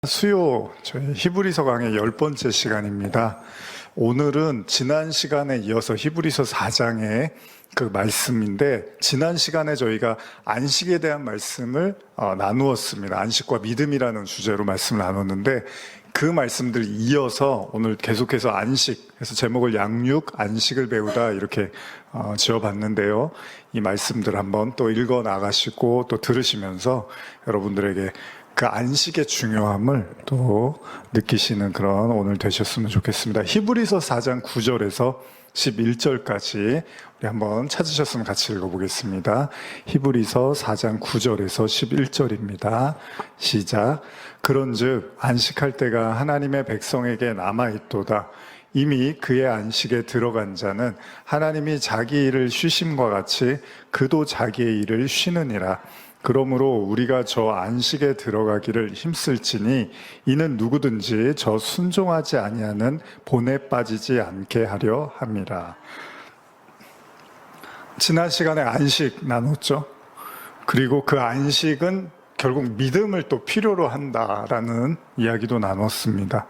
수요 저희 히브리서 강의 10번째 시간입니다. 오늘은 지난 시간에 이어서 히브리서 4장의 그 말씀인데, 지난 시간에 저희가 안식에 대한 말씀을 나누었습니다. 안식과 믿음이라는 주제로 말씀을 나눴는데, 그 말씀들 이어서 오늘 계속해서 안식, 그래서 제목을 양육, 안식을 배우다 이렇게 지어봤는데요. 이 말씀들 한번 또 읽어 나가시고 또 들으시면서 여러분들에게 그 안식의 중요함을 또 느끼시는 그런 오늘 되셨으면 좋겠습니다. 히브리서 4장 9절에서 11절까지 우리 한번 찾으셨으면 같이 읽어보겠습니다. 히브리서 4장 9절에서 11절입니다. 시작. 그런즉 안식할 때가 하나님의 백성에게 남아있도다. 이미 그의 안식에 들어간 자는 하나님이 자기 일을 쉬심과 같이 그도 자기의 일을 쉬느니라. 그러므로 우리가 저 안식에 들어가기를 힘쓸지니 이는 누구든지 저 순종하지 아니하는 본에 빠지지 않게 하려 함이라. 지난 시간에 안식 나눴죠. 그리고 그 안식은 결국 믿음을 또 필요로 한다라는 이야기도 나눴습니다.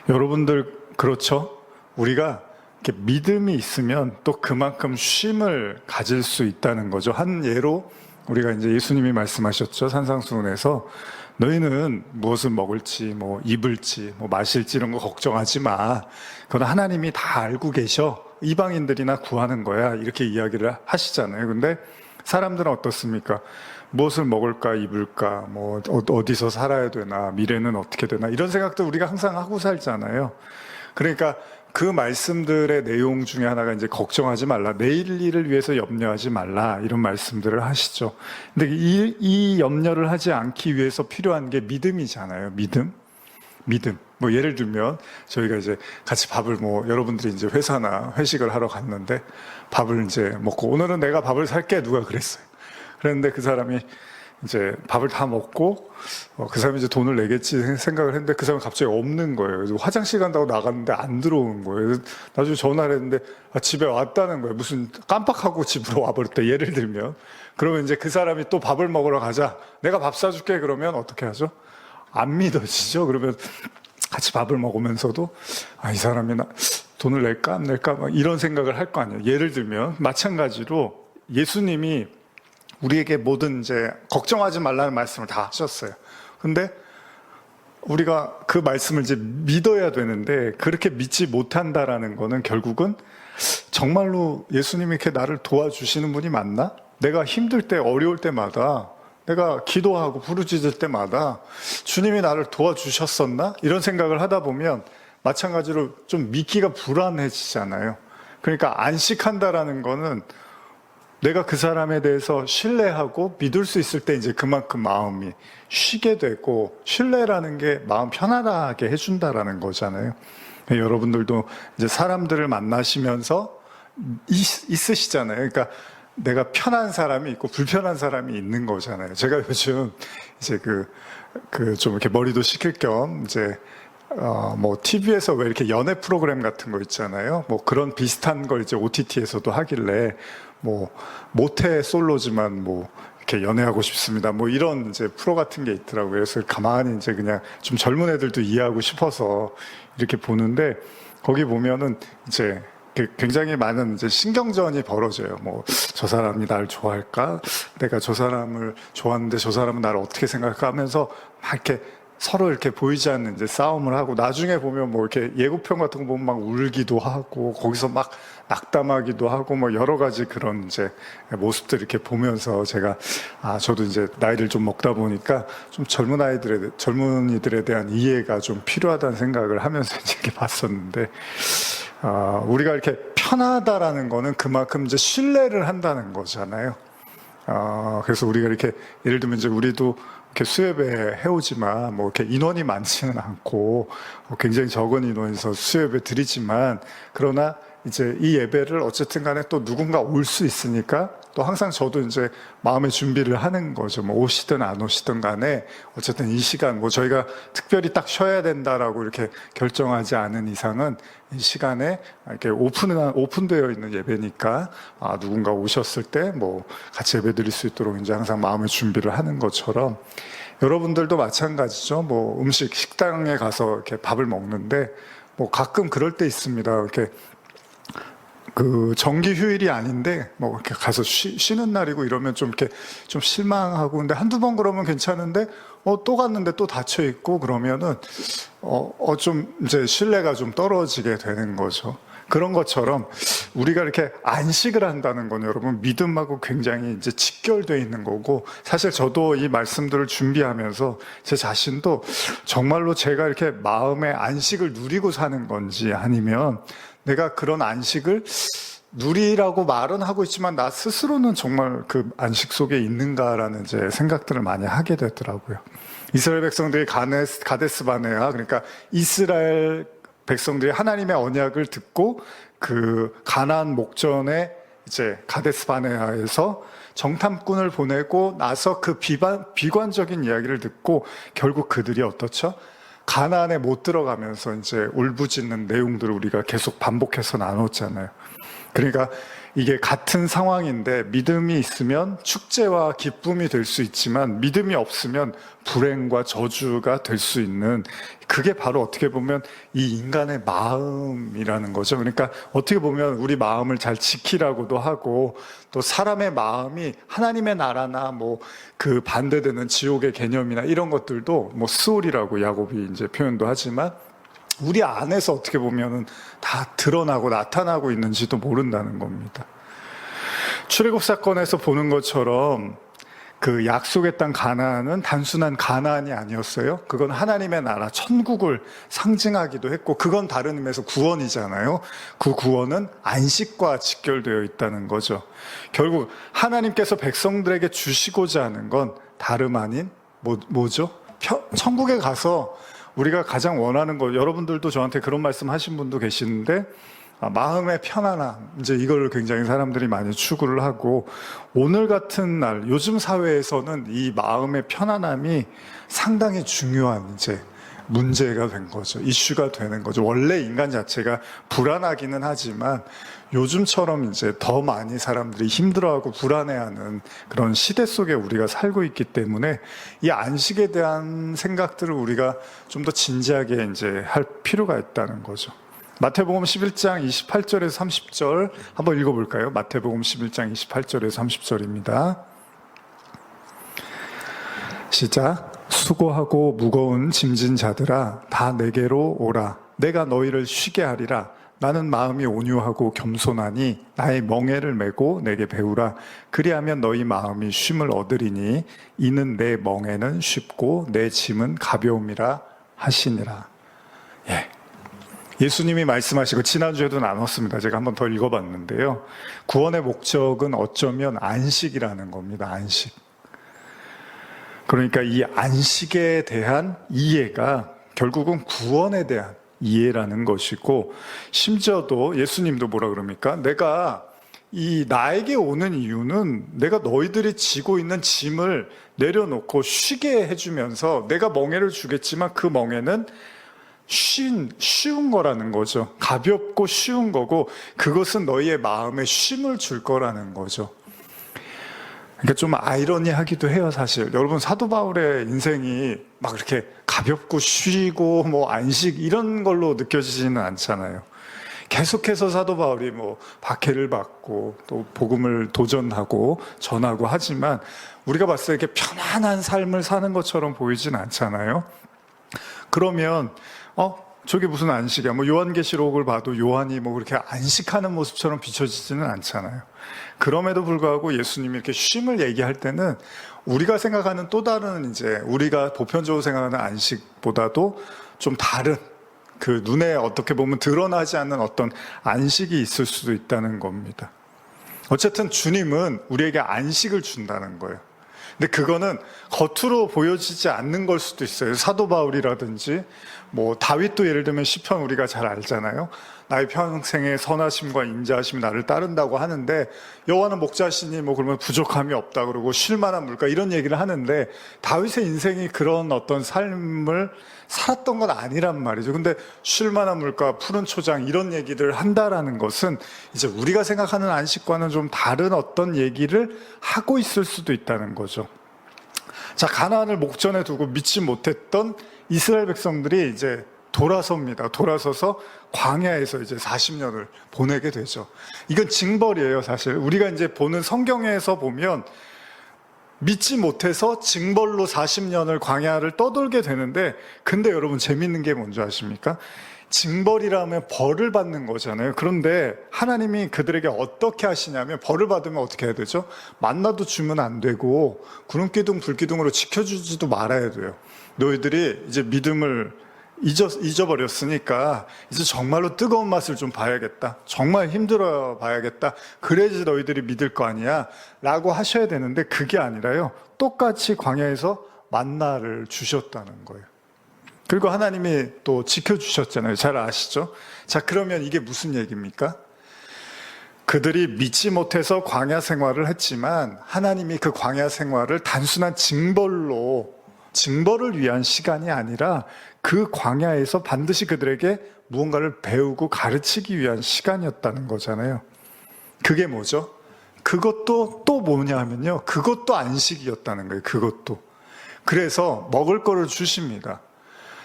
여러분들 그렇죠? 우리가 이렇게 믿음이 있으면 또 그만큼 쉼을 가질 수 있다는 거죠. 한 예로 우리가 이제 예수님이 말씀하셨죠. 산상수훈에서 너희는 무엇을 먹을지, 뭐 입을지, 뭐 마실지 이런 거 걱정하지 마. 그건 하나님이 다 알고 계셔. 이방인들이나 구하는 거야. 이렇게 이야기를 하시잖아요. 근데 사람들은 어떻습니까? 무엇을 먹을까, 입을까, 뭐 어디서 살아야 되나, 미래는 어떻게 되나 이런 생각도 우리가 항상 하고 살잖아요. 그러니까 그 말씀들의 내용 중에 하나가 이제 걱정하지 말라, 내일 일을 위해서 염려하지 말라 이런 말씀들을 하시죠. 근데 이 염려를 하지 않기 위해서 필요한 게 믿음이잖아요. 믿음. 뭐 예를 들면 저희가 이제 같이 밥을 여러분들이 이제 회사나 회식을 하러 갔는데 밥을 이제 먹고 오늘은 내가 밥을 살게 누가 그랬어요. 그랬는데 그 사람이 이제 밥을 다 먹고 그 사람이 이제 돈을 내겠지 생각을 했는데 그 사람이 갑자기 없는 거예요. 그래서 화장실 간다고 나갔는데 안 들어오는 거예요. 그래서 나중에 전화를 했는데 집에 왔다는 거예요. 무슨 깜빡하고 집으로 와버렸대. 예를 들면 그러면 이제 그 사람이 또 밥을 먹으러 가자, 내가 밥 사줄게 그러면 어떻게 하죠? 안 믿어지죠. 그러면 같이 밥을 먹으면서도 이 사람이 돈을 낼까 안 낼까 막 이런 생각을 할 거 아니에요. 예를 들면 마찬가지로 예수님이 우리에게 모든 이제 걱정하지 말라는 말씀을 다 하셨어요. 근데 우리가 그 말씀을 이제 믿어야 되는데 그렇게 믿지 못한다라는 거는 결국은 정말로 예수님이 이렇게 나를 도와주시는 분이 맞나? 내가 힘들 때, 어려울 때마다, 내가 기도하고 부르짖을 때마다 주님이 나를 도와주셨었나? 이런 생각을 하다 보면 마찬가지로 좀 믿기가 불안해지잖아요. 그러니까 안식한다라는 거는 내가 그 사람에 대해서 신뢰하고 믿을 수 있을 때 이제 그만큼 마음이 쉬게 되고, 신뢰라는 게 마음 편안하게 해준다라는 거잖아요. 여러분들도 이제 사람들을 만나시면서 있으시잖아요. 그러니까 내가 편한 사람이 있고 불편한 사람이 있는 거잖아요. 제가 요즘 이제 좀 이렇게 머리도 식힐 겸 이제 TV에서 왜 이렇게 연애 프로그램 같은 거 있잖아요. 그런 비슷한 걸 이제 OTT에서도 하길래 모태 솔로지만 이렇게 연애하고 싶습니다. 이런 이제 프로 같은 게 있더라고요. 그래서 가만히 이제 그냥 좀 젊은 애들도 이해하고 싶어서 이렇게 보는데, 거기 보면은 이제 굉장히 많은 이제 신경전이 벌어져요. 저 사람이 날 좋아할까? 내가 저 사람을 좋아하는데 저 사람은 나를 어떻게 생각할까 하면서 막 이렇게 서로 이렇게 보이지 않는 이제 싸움을 하고, 나중에 보면 이렇게 예고편 같은 거 보면 막 울기도 하고, 거기서 막 낙담하기도 하고, 여러 가지 그런 이제 모습들 이렇게 보면서 제가, 저도 이제 나이를 좀 먹다 보니까 좀 젊은이들에 대한 이해가 좀 필요하다는 생각을 하면서 이렇게 봤었는데, 우리가 이렇게 편하다라는 거는 그만큼 이제 신뢰를 한다는 거잖아요. 그래서 우리가 이렇게 예를 들면 이제 우리도 이렇게 수협에 해오지만 이렇게 인원이 많지는 않고 굉장히 적은 인원에서 수협에 드리지만, 그러나 이제 이 예배를 어쨌든 간에 또 누군가 올 수 있으니까 또 항상 저도 이제 마음의 준비를 하는 거죠. 오시든 안 오시든 간에 어쨌든 이 시간 저희가 특별히 딱 쉬어야 된다라고 이렇게 결정하지 않은 이상은 이 시간에 이렇게 오픈되어 있는 예배니까 누군가 오셨을 때 같이 예배 드릴 수 있도록 이제 항상 마음의 준비를 하는 것처럼, 여러분들도 마찬가지죠. 뭐 식당에 가서 이렇게 밥을 먹는데 뭐 가끔 그럴 때 있습니다. 이렇게 그 정기 휴일이 아닌데 뭐 이렇게 가서 쉬는 날이고 이러면 좀 이렇게 좀 실망하고, 근데 한두 번 그러면 괜찮은데 또 갔는데 또 닫혀 있고 그러면은 좀 이제 신뢰가 좀 떨어지게 되는 거죠. 그런 것처럼 우리가 이렇게 안식을 한다는 건 여러분 믿음하고 굉장히 이제 직결되어 있는 거고, 사실 저도 이 말씀들을 준비하면서 제 자신도 정말로 제가 이렇게 마음의 안식을 누리고 사는 건지, 아니면 내가 그런 안식을 누리라고 말은 하고 있지만 나 스스로는 정말 그 안식 속에 있는가라는 이제 생각들을 많이 하게 되더라고요. 이스라엘 백성들이 가데스 바네아, 그러니까 이스라엘 백성들이 하나님의 언약을 듣고 그 가나안 목전에 이제 가데스 바네아에서 정탐꾼을 보내고 나서 그 비관적인 이야기를 듣고 결국 그들이 어떻죠? 가나안에 못 들어가면서 이제 울부짖는 내용들을 우리가 계속 반복해서 나눴잖아요. 그러니까 이게 같은 상황인데 믿음이 있으면 축제와 기쁨이 될 수 있지만 믿음이 없으면 불행과 저주가 될 수 있는, 그게 바로 어떻게 보면 이 인간의 마음이라는 거죠. 그러니까 어떻게 보면 우리 마음을 잘 지키라고도 하고, 또 사람의 마음이 하나님의 나라나 뭐 그 반대되는 지옥의 개념이나 이런 것들도 뭐 스올이라고 야곱이 이제 표현도 하지만 우리 안에서 어떻게 보면은 다 드러나고 나타나고 있는지도 모른다는 겁니다. 출애굽 사건에서 보는 것처럼 그 약속의 땅 가나안은 단순한 가나안이 아니었어요. 그건 하나님의 나라 천국을 상징하기도 했고, 그건 다른 의미에서 구원이잖아요. 그 구원은 안식과 직결되어 있다는 거죠. 결국 하나님께서 백성들에게 주시고자 하는 건 다름 아닌 뭐죠? 천국에 가서 우리가 가장 원하는 거, 여러분들도 저한테 그런 말씀 하신 분도 계시는데 마음의 편안함, 이제 이걸 굉장히 사람들이 많이 추구를 하고, 오늘 같은 날 요즘 사회에서는 이 마음의 편안함이 상당히 중요한 이제 문제가 된 거죠. 이슈가 되는 거죠. 원래 인간 자체가 불안하기는 하지만 요즘처럼 이제 더 많이 사람들이 힘들어하고 불안해하는 그런 시대 속에 우리가 살고 있기 때문에 이 안식에 대한 생각들을 우리가 좀 더 진지하게 이제 할 필요가 있다는 거죠. 마태복음 11장 28절에서 30절 한번 읽어볼까요? 마태복음 11장 28절에서 30절입니다. 시작. 수고하고 무거운 짐진 자들아 다 내게로 오라. 내가 너희를 쉬게 하리라. 나는 마음이 온유하고 겸손하니 나의 멍에를 메고 내게 배우라. 그리하면 너희 마음이 쉼을 얻으리니 이는 내 멍에는 쉽고 내 짐은 가벼움이라 하시니라. 예수님이 말씀하시고 지난주에도 나눴습니다. 제가 한번 더 읽어봤는데요. 구원의 목적은 어쩌면 안식이라는 겁니다. 안식. 그러니까 이 안식에 대한 이해가 결국은 구원에 대한 이해라는 것이고, 심지어도 예수님도 뭐라 그럽니까? 내가 나에게 오는 이유는 내가 너희들이 지고 있는 짐을 내려놓고 쉬게 해주면서 내가 멍에를 주겠지만 그 멍에는 쉬운 거라는 거죠. 가볍고 쉬운 거고, 그것은 너희의 마음에 쉼을 줄 거라는 거죠. 그러니까 좀 아이러니하기도 해요, 사실. 여러분, 사도 바울의 인생이 막 이렇게 가볍고 쉬고 뭐 안식 이런 걸로 느껴지지는 않잖아요. 계속해서 사도 바울이 뭐 박해를 받고 또 복음을 도전하고 전하고 하지만 우리가 봤을 때 이렇게 편안한 삶을 사는 것처럼 보이진 않잖아요. 그러면 저게 무슨 안식이야? 뭐 요한계시록을 봐도 요한이 뭐 그렇게 안식하는 모습처럼 비춰지지는 않잖아요. 그럼에도 불구하고 예수님이 이렇게 쉼을 얘기할 때는 우리가 생각하는 또 다른 이제 우리가 보편적으로 생각하는 안식보다도 좀 다른, 그 눈에 어떻게 보면 드러나지 않는 어떤 안식이 있을 수도 있다는 겁니다. 어쨌든 주님은 우리에게 안식을 준다는 거예요. 근데 그거는 겉으로 보여지지 않는 걸 수도 있어요. 사도 바울이라든지 뭐 다윗도 예를 들면 시편 우리가 잘 알잖아요. 나의 평생의 선하심과 인자하심이 나를 따른다고 하는데, 여호와는 목자시니 뭐 그러면 부족함이 없다 그러고 쉴 만한 물가 이런 얘기를 하는데, 다윗의 인생이 그런 어떤 삶을 살았던 건 아니란 말이죠. 근데 쉴 만한 물가, 푸른 초장 이런 얘기를 한다라는 것은 이제 우리가 생각하는 안식과는 좀 다른 어떤 얘기를 하고 있을 수도 있다는 거죠. 자, 가나안을 목전에 두고 믿지 못했던 이스라엘 백성들이 이제 돌아섭니다. 돌아서서 광야에서 이제 40년을 보내게 되죠. 이건 징벌이에요, 사실. 우리가 이제 보는 성경에서 보면 믿지 못해서 징벌로 40년을 광야를 떠돌게 되는데, 근데 여러분 재밌는 게 뭔지 아십니까? 징벌이라면 벌을 받는 거잖아요. 그런데 하나님이 그들에게 어떻게 하시냐면, 벌을 받으면 어떻게 해야 되죠? 만나도 주면 안 되고 구름기둥 불기둥으로 지켜주지도 말아야 돼요. 너희들이 이제 믿음을 잊어버렸으니까 이제 정말로 뜨거운 맛을 좀 봐야겠다, 정말 힘들어 봐야겠다, 그래야지 너희들이 믿을 거 아니야 라고 하셔야 되는데, 그게 아니라요, 똑같이 광야에서 만나를 주셨다는 거예요. 그리고 하나님이 또 지켜주셨잖아요. 잘 아시죠? 자, 그러면 이게 무슨 얘기입니까? 그들이 믿지 못해서 광야 생활을 했지만 하나님이 그 광야 생활을 단순한 징벌을 위한 시간이 아니라 그 광야에서 반드시 그들에게 무언가를 배우고 가르치기 위한 시간이었다는 거잖아요. 그게 뭐죠? 그것도 또 뭐냐 하면요, 그것도 안식이었다는 거예요. 그것도. 그래서 먹을 거를 주십니다.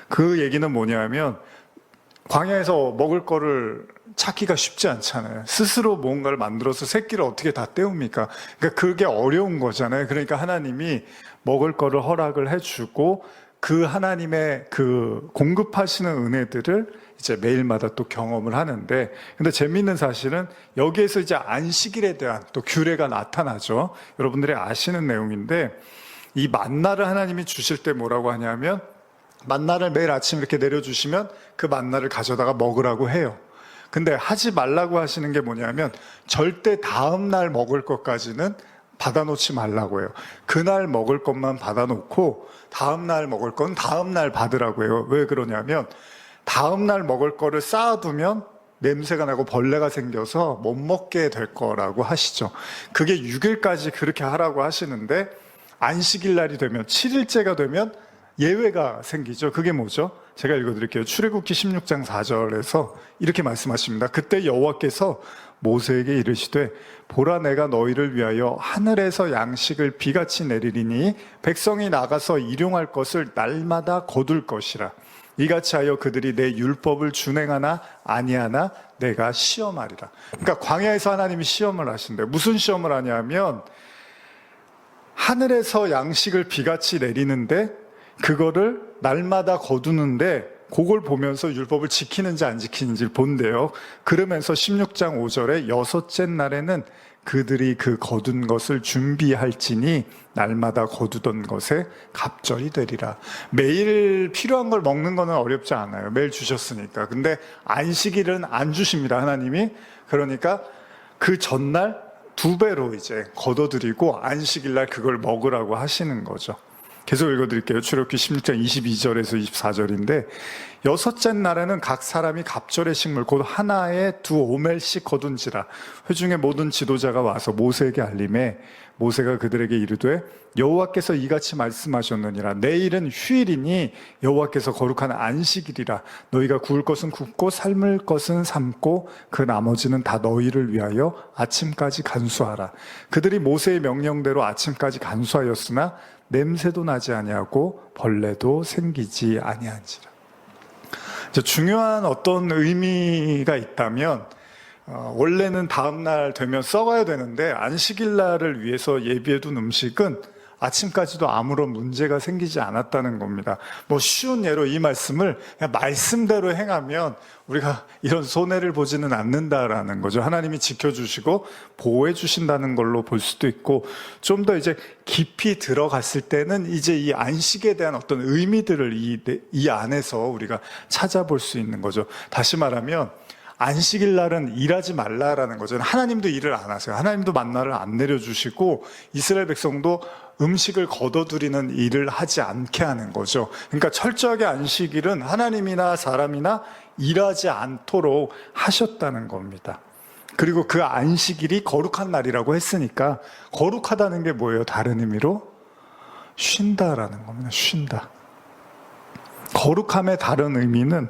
그 얘기는 뭐냐 하면, 광야에서 먹을 거를 찾기가 쉽지 않잖아요. 스스로 뭔가를 만들어서 새끼를 어떻게 다 때웁니까? 그러니까 그게 어려운 거잖아요. 그러니까 하나님이 먹을 거를 허락을 해주고, 그 하나님의 그 공급하시는 은혜들을 이제 매일마다 또 경험을 하는데, 근데 재미있는 사실은 여기에서 이제 안식일에 대한 또 규례가 나타나죠. 여러분들이 아시는 내용인데, 이 만나를 하나님이 주실 때 뭐라고 하냐면, 만나를 매일 아침 이렇게 내려주시면 그 만나를 가져다가 먹으라고 해요. 근데 하지 말라고 하시는 게 뭐냐면, 절대 다음 날 먹을 것까지는 받아놓지 말라고 해요. 그날 먹을 것만 받아놓고 다음 날 먹을 건 다음 날 받으라고 해요. 왜 그러냐면, 다음 날 먹을 거를 쌓아두면 냄새가 나고 벌레가 생겨서 못 먹게 될 거라고 하시죠. 그게 6일까지 그렇게 하라고 하시는데, 안식일 날이 되면, 7일째가 되면 예외가 생기죠. 그게 뭐죠? 제가 읽어드릴게요. 출애굽기 16장 4절에서 이렇게 말씀하십니다. 그때 여호와께서 모세에게 이르시되, 보라, 내가 너희를 위하여 하늘에서 양식을 비같이 내리리니 백성이 나가서 일용할 것을 날마다 거둘 것이라. 이같이 하여 그들이 내 율법을 준행하나 아니하나 내가 시험하리라. 그러니까 광야에서 하나님이 시험을 하신대요. 무슨 시험을 하냐면, 하늘에서 양식을 비같이 내리는데 그거를 날마다 거두는데, 그걸 보면서 율법을 지키는지 안 지키는지 본대요. 그러면서 16장 5절에 여섯째 날에는 그들이 그 거둔 것을 준비할지니 날마다 거두던 것에 갑절이 되리라. 매일 필요한 걸 먹는 거는 어렵지 않아요. 매일 주셨으니까. 근데 안식일은 안 주십니다, 하나님이. 그러니까 그 전날 2배로 이제 걷어들이고 안식일날 그걸 먹으라고 하시는 거죠. 계속 읽어드릴게요. 출애굽기 16장 22절에서 24절인데, 여섯째 날에는 각 사람이 갑절의 식물 곧 하나에 2오멜씩 거둔지라. 회중의 모든 지도자가 와서 모세에게 알림해 모세가 그들에게 이르되, 여호와께서 이같이 말씀하셨느니라. 내일은 휴일이니 여호와께서 거룩한 안식일이라. 너희가 구울 것은 굽고 삶을 것은 삶고 그 나머지는 다 너희를 위하여 아침까지 간수하라. 그들이 모세의 명령대로 아침까지 간수하였으나 냄새도 나지 아니하고 벌레도 생기지 아니한지라. 중요한 어떤 의미가 있다면, 원래는 다음 날 되면 썩어야 되는데 안식일 날을 위해서 예비해둔 음식은 아침까지도 아무런 문제가 생기지 않았다는 겁니다. 쉬운 예로 이 말씀을 그냥 말씀대로 행하면 우리가 이런 손해를 보지는 않는다라는 거죠. 하나님이 지켜주시고 보호해 주신다는 걸로 볼 수도 있고, 좀 더 이제 깊이 들어갔을 때는 이제 이 안식에 대한 어떤 의미들을 이 안에서 우리가 찾아볼 수 있는 거죠. 다시 말하면, 안식일 날은 일하지 말라라는 거죠. 하나님도 일을 안 하세요. 하나님도 만나를 안 내려주시고 이스라엘 백성도 음식을 거둬들이는 일을 하지 않게 하는 거죠. 그러니까 철저하게 안식일은 하나님이나 사람이나 일하지 않도록 하셨다는 겁니다. 그리고 그 안식일이 거룩한 날이라고 했으니까, 거룩하다는 게 뭐예요? 다른 의미로 쉰다라는 겁니다. 쉰다. 거룩함의 다른 의미는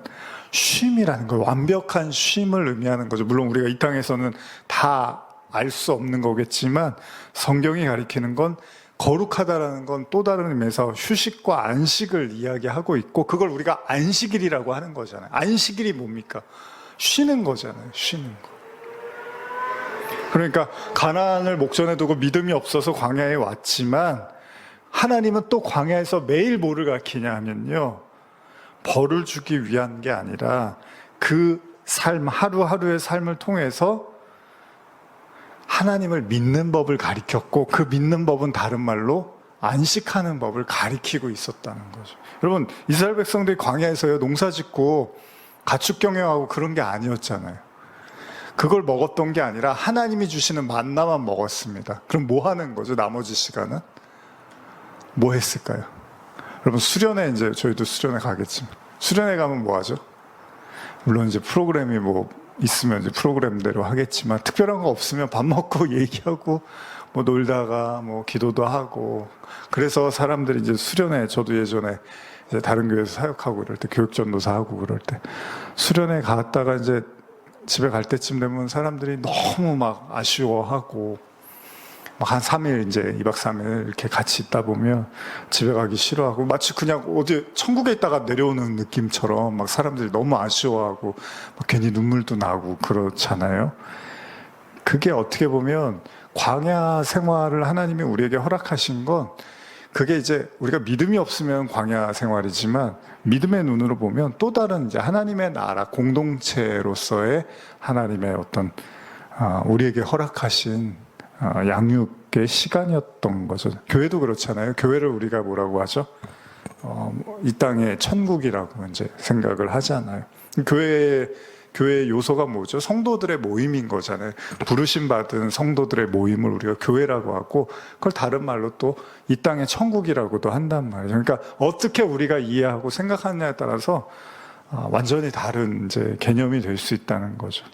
쉼이라는 거예요. 완벽한 쉼을 의미하는 거죠. 물론 우리가 이 땅에서는 다 알 수 없는 거겠지만 성경이 가리키는 건 거룩하다라는 건 또 다른 의미에서 휴식과 안식을 이야기하고 있고, 그걸 우리가 안식일이라고 하는 거잖아요. 안식일이 뭡니까? 쉬는 거잖아요. 쉬는 거. 그러니까 가나안을 목전에 두고 믿음이 없어서 광야에 왔지만, 하나님은 또 광야에서 매일 뭐를 가르치냐 하면요, 벌을 주기 위한 게 아니라 그 삶, 하루하루의 삶을 통해서 하나님을 믿는 법을 가르쳤고, 그 믿는 법은 다른 말로 안식하는 법을 가리키고 있었다는 거죠. 여러분, 이스라엘 백성들이 광야에서요, 농사 짓고 가축 경영하고 그런 게 아니었잖아요. 그걸 먹었던 게 아니라 하나님이 주시는 만나만 먹었습니다. 그럼 뭐 하는 거죠? 나머지 시간은? 뭐 했을까요? 여러분, 수련회, 이제 저희도 수련회 가겠지만, 수련회 가면 뭐 하죠? 물론 이제 프로그램이 뭐 있으면 이제 프로그램대로 하겠지만, 특별한 거 없으면 밥 먹고 얘기하고 뭐 놀다가 뭐 기도도 하고, 그래서 사람들이 이제 수련회, 저도 예전에 이제 다른 교회에서 사역하고 그럴 때, 교육전도사 하고 그럴 때 수련회 갔다가 이제 집에 갈 때쯤 되면 사람들이 너무 막 아쉬워하고, 막 한 3일, 이제 2박 3일 이렇게 같이 있다 보면 집에 가기 싫어하고, 마치 그냥 어디 천국에 있다가 내려오는 느낌처럼 막 사람들이 너무 아쉬워하고 막 괜히 눈물도 나고 그렇잖아요. 그게 어떻게 보면 광야 생활을 하나님이 우리에게 허락하신 건, 그게 이제 우리가 믿음이 없으면 광야 생활이지만, 믿음의 눈으로 보면 또 다른 이제 하나님의 나라 공동체로서의 하나님의 어떤 우리에게 허락하신 양육의 시간이었던 거죠. 교회도 그렇잖아요. 교회를 우리가 뭐라고 하죠? 이 땅의 천국이라고 이제 생각을 하잖아요. 교회의 요소가 뭐죠? 성도들의 모임인 거잖아요. 부르심 받은 성도들의 모임을 우리가 교회라고 하고, 그걸 다른 말로 또 이 땅의 천국이라고도 한단 말이죠. 그러니까 어떻게 우리가 이해하고 생각하느냐에 따라서 완전히 다른 이제 개념이 될 수 있다는 거죠.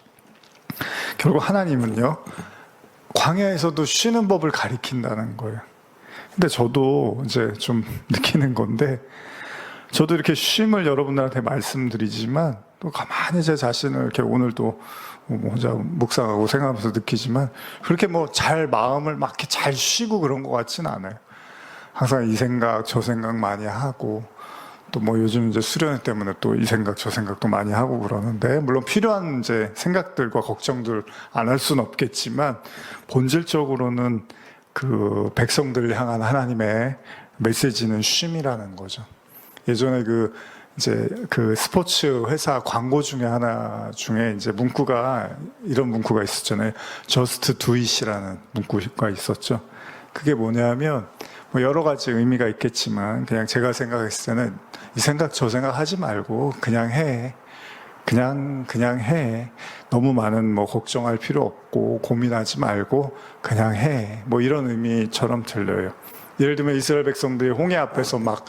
결국 하나님은요, 광야에서도 쉬는 법을 가리킨다는 거예요. 근데 저도 이제 좀 느끼는 건데, 저도 이렇게 쉼을 여러분들한테 말씀드리지만, 또 가만히 제 자신을 이렇게 오늘도 혼자 묵상하고 생각하면서 느끼지만, 그렇게 뭐 잘 마음을 막 이렇게 잘 쉬고 그런 것 같지는 않아요. 항상 이 생각 저 생각 많이 하고, 또 뭐 요즘 이제 수련회 때문에 또 이 생각 저 생각도 많이 하고 그러는데, 물론 필요한 이제 생각들과 걱정들 안 할 수는 없겠지만, 본질적으로는 그 백성들을 향한 하나님의 메시지는 쉼이라는 거죠. 예전에 이제 그 스포츠 회사 광고 중에 하나 중에 이제 문구가, 이런 문구가 있었잖아요. Just do it이라는 문구가 있었죠. 그게 뭐냐면, 뭐 여러 가지 의미가 있겠지만, 그냥 제가 생각했을 때는 이 생각 저 생각 하지 말고 그냥 해. 그냥 해. 너무 많은 뭐 걱정할 필요 없고 고민하지 말고 그냥 해. 뭐 이런 의미처럼 들려요. 예를 들면 이스라엘 백성들이 홍해 앞에서 막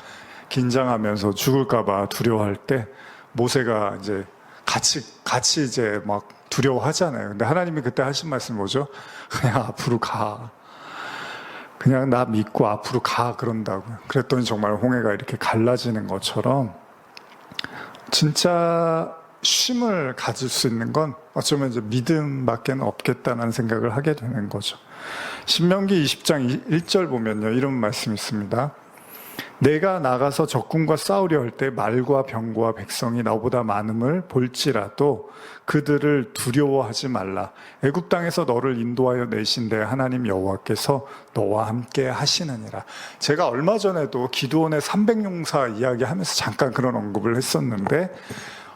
긴장하면서 죽을까봐 두려워할 때, 모세가 이제 같이 이제 막 두려워하잖아요. 근데 하나님이 그때 하신 말씀이 뭐죠? 그냥 앞으로 가. 그냥 나 믿고 앞으로 가, 그런다고요. 그랬더니 정말 홍해가 이렇게 갈라지는 것처럼, 진짜 쉼을 가질 수 있는 건 어쩌면 이제 믿음밖에 없겠다는 생각을 하게 되는 거죠. 신명기 20장 1절 보면요, 이런 말씀이 있습니다. 내가 나가서 적군과 싸우려 할 때 말과 병거와 백성이 나보다 많음을 볼지라도 그들을 두려워하지 말라. 애굽 땅에서 너를 인도하여 내신 내 하나님 여호와께서 너와 함께 하시느니라. 제가 얼마 전에도 기드온의 300용사 이야기하면서 잠깐 그런 언급을 했었는데,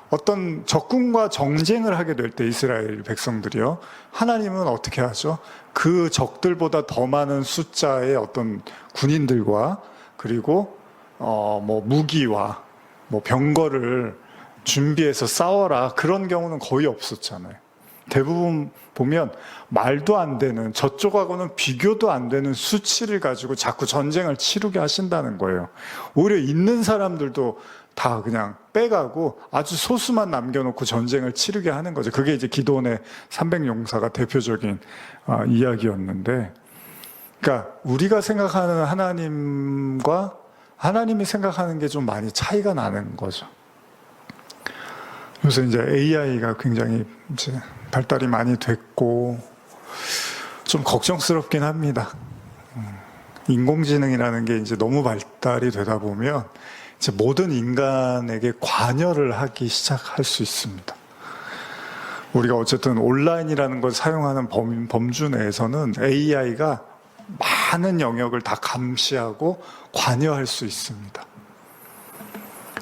어떤 적군과 정쟁을 하게 될 때 이스라엘 백성들이요, 하나님은 어떻게 하죠? 그 적들보다 더 많은 숫자의 어떤 군인들과, 그리고 뭐 무기와 뭐 병거를 준비해서 싸워라, 그런 경우는 거의 없었잖아요. 대부분 보면 말도 안 되는, 저쪽하고는 비교도 안 되는 수치를 가지고 자꾸 전쟁을 치르게 하신다는 거예요. 오히려 있는 사람들도 다 그냥 빼가고 아주 소수만 남겨놓고 전쟁을 치르게 하는 거죠. 그게 이제 기드온의 300용사가 대표적인 이야기였는데, 그러니까 우리가 생각하는 하나님과 하나님이 생각하는 게 좀 많이 차이가 나는 거죠. 요새 이제 AI가 굉장히 이제 발달이 많이 됐고 좀 걱정스럽긴 합니다. 인공지능이라는 게 이제 너무 발달이 되다 보면 이제 모든 인간에게 관여를 하기 시작할 수 있습니다. 우리가 어쨌든 온라인이라는 걸 사용하는 범주 내에서는 AI가 많은 영역을 다 감시하고 관여할 수 있습니다.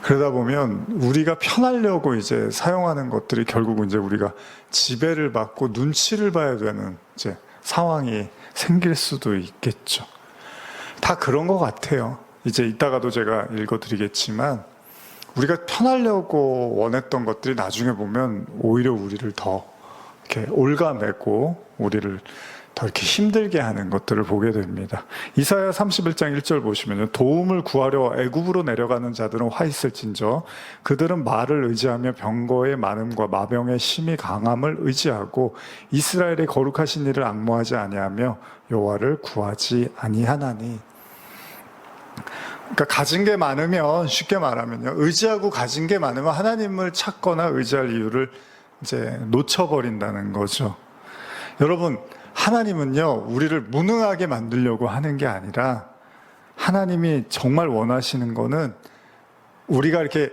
그러다 보면 우리가 편하려고 이제 사용하는 것들이 결국은 이제 우리가 지배를 받고 눈치를 봐야 되는 이제 상황이 생길 수도 있겠죠. 다 그런 것 같아요. 이제 이따가도 제가 읽어드리겠지만 우리가 편하려고 원했던 것들이 나중에 보면 오히려 우리를 더 이렇게 올가매고 우리를 더 이렇게 힘들게 하는 것들을 보게 됩니다. 이사야 31장 1절 보시면요. 도움을 구하려 애굽으로 내려가는 자들은 화 있을진저 그들은 말을 의지하며 병거의 많음과 마병의 심히 강함을 의지하고 이스라엘의 거룩하신 이를 앙모하지 아니하며 여호와를 구하지 아니하나니. 그러니까 가진 게 많으면 쉽게 말하면요. 의지하고 가진 게 많으면 하나님을 찾거나 의지할 이유를 이제 놓쳐버린다는 거죠. 여러분, 하나님은요, 우리를 무능하게 만들려고 하는 게 아니라 하나님이 정말 원하시는 거는 우리가 이렇게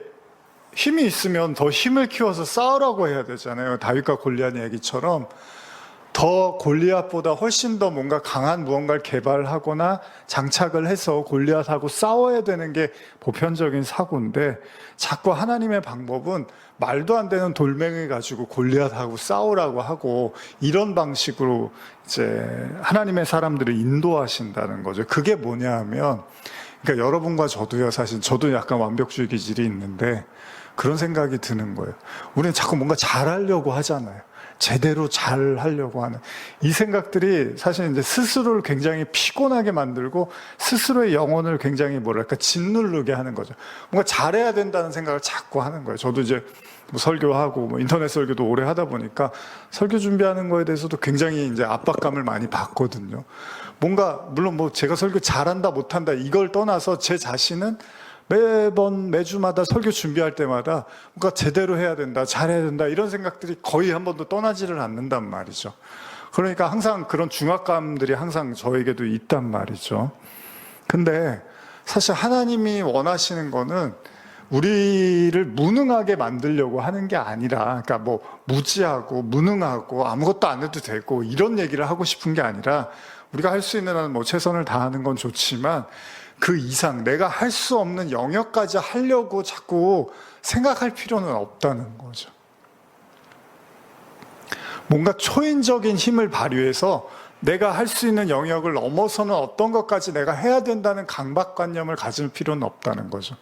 힘이 있으면 더 힘을 키워서 싸우라고 해야 되잖아요. 다윗과 골리앗 얘기처럼 더 골리앗보다 훨씬 더 뭔가 강한 무언가를 개발하거나 장착을 해서 골리앗하고 싸워야 되는 게 보편적인 사고인데 자꾸 하나님의 방법은 말도 안 되는 돌멩이 가지고 골리앗하고 싸우라고 하고 이런 방식으로 이제 하나님의 사람들을 인도하신다는 거죠. 그게 뭐냐 하면 그러니까 여러분과 저도요, 사실 저도 약간 완벽주의 기질이 있는데 그런 생각이 드는 거예요. 우리는 자꾸 뭔가 잘하려고 하잖아요. 제대로 잘 하려고 하는 이 생각들이 사실 이제 스스로를 굉장히 피곤하게 만들고 스스로의 영혼을 굉장히 뭐랄까 짓누르게 하는 거죠. 뭔가 잘해야 된다는 생각을 자꾸 하는 거예요. 저도 이제 뭐 설교하고 뭐 인터넷 설교도 오래 하다 보니까 설교 준비하는 거에 대해서도 굉장히 이제 압박감을 많이 받거든요. 뭔가 물론 뭐 제가 설교 잘한다 못한다 이걸 떠나서 제 자신은 매주마다 설교 준비할 때마다 뭔가 제대로 해야 된다, 잘해야 된다 이런 생각들이 거의 한 번도 떠나지를 않는단 말이죠. 그러니까 항상 그런 중압감들이 항상 저에게도 있단 말이죠. 근데 사실 하나님이 원하시는 거는 우리를 무능하게 만들려고 하는 게 아니라, 그러니까 뭐 무지하고 무능하고 아무것도 안 해도 되고 이런 얘기를 하고 싶은 게 아니라 우리가 할 수 있는 한 뭐 최선을 다하는 건 좋지만 그 이상 내가 할 수 없는 영역까지 하려고 자꾸 생각할 필요는 없다는 거죠. 뭔가 초인적인 힘을 발휘해서 내가 할 수 있는 영역을 넘어서는 어떤 것까지 내가 해야 된다는 강박관념을 가질 필요는 없다는 거죠.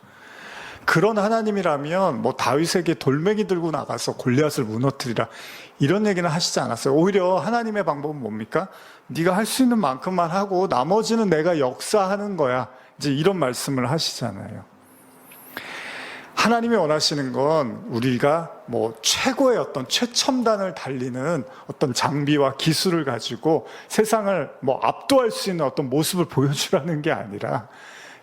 그런 하나님이라면 뭐 다윗에게 돌멩이 들고 나가서 골리앗을 무너뜨리라 이런 얘기는 하시지 않았어요. 오히려 하나님의 방법은 뭡니까? 네가 할 수 있는 만큼만 하고 나머지는 내가 역사하는 거야. 이제 이런 말씀을 하시잖아요. 하나님이 원하시는 건 우리가 뭐 최고의 어떤 최첨단을 달리는 어떤 장비와 기술을 가지고 세상을 뭐 압도할 수 있는 어떤 모습을 보여주라는 게 아니라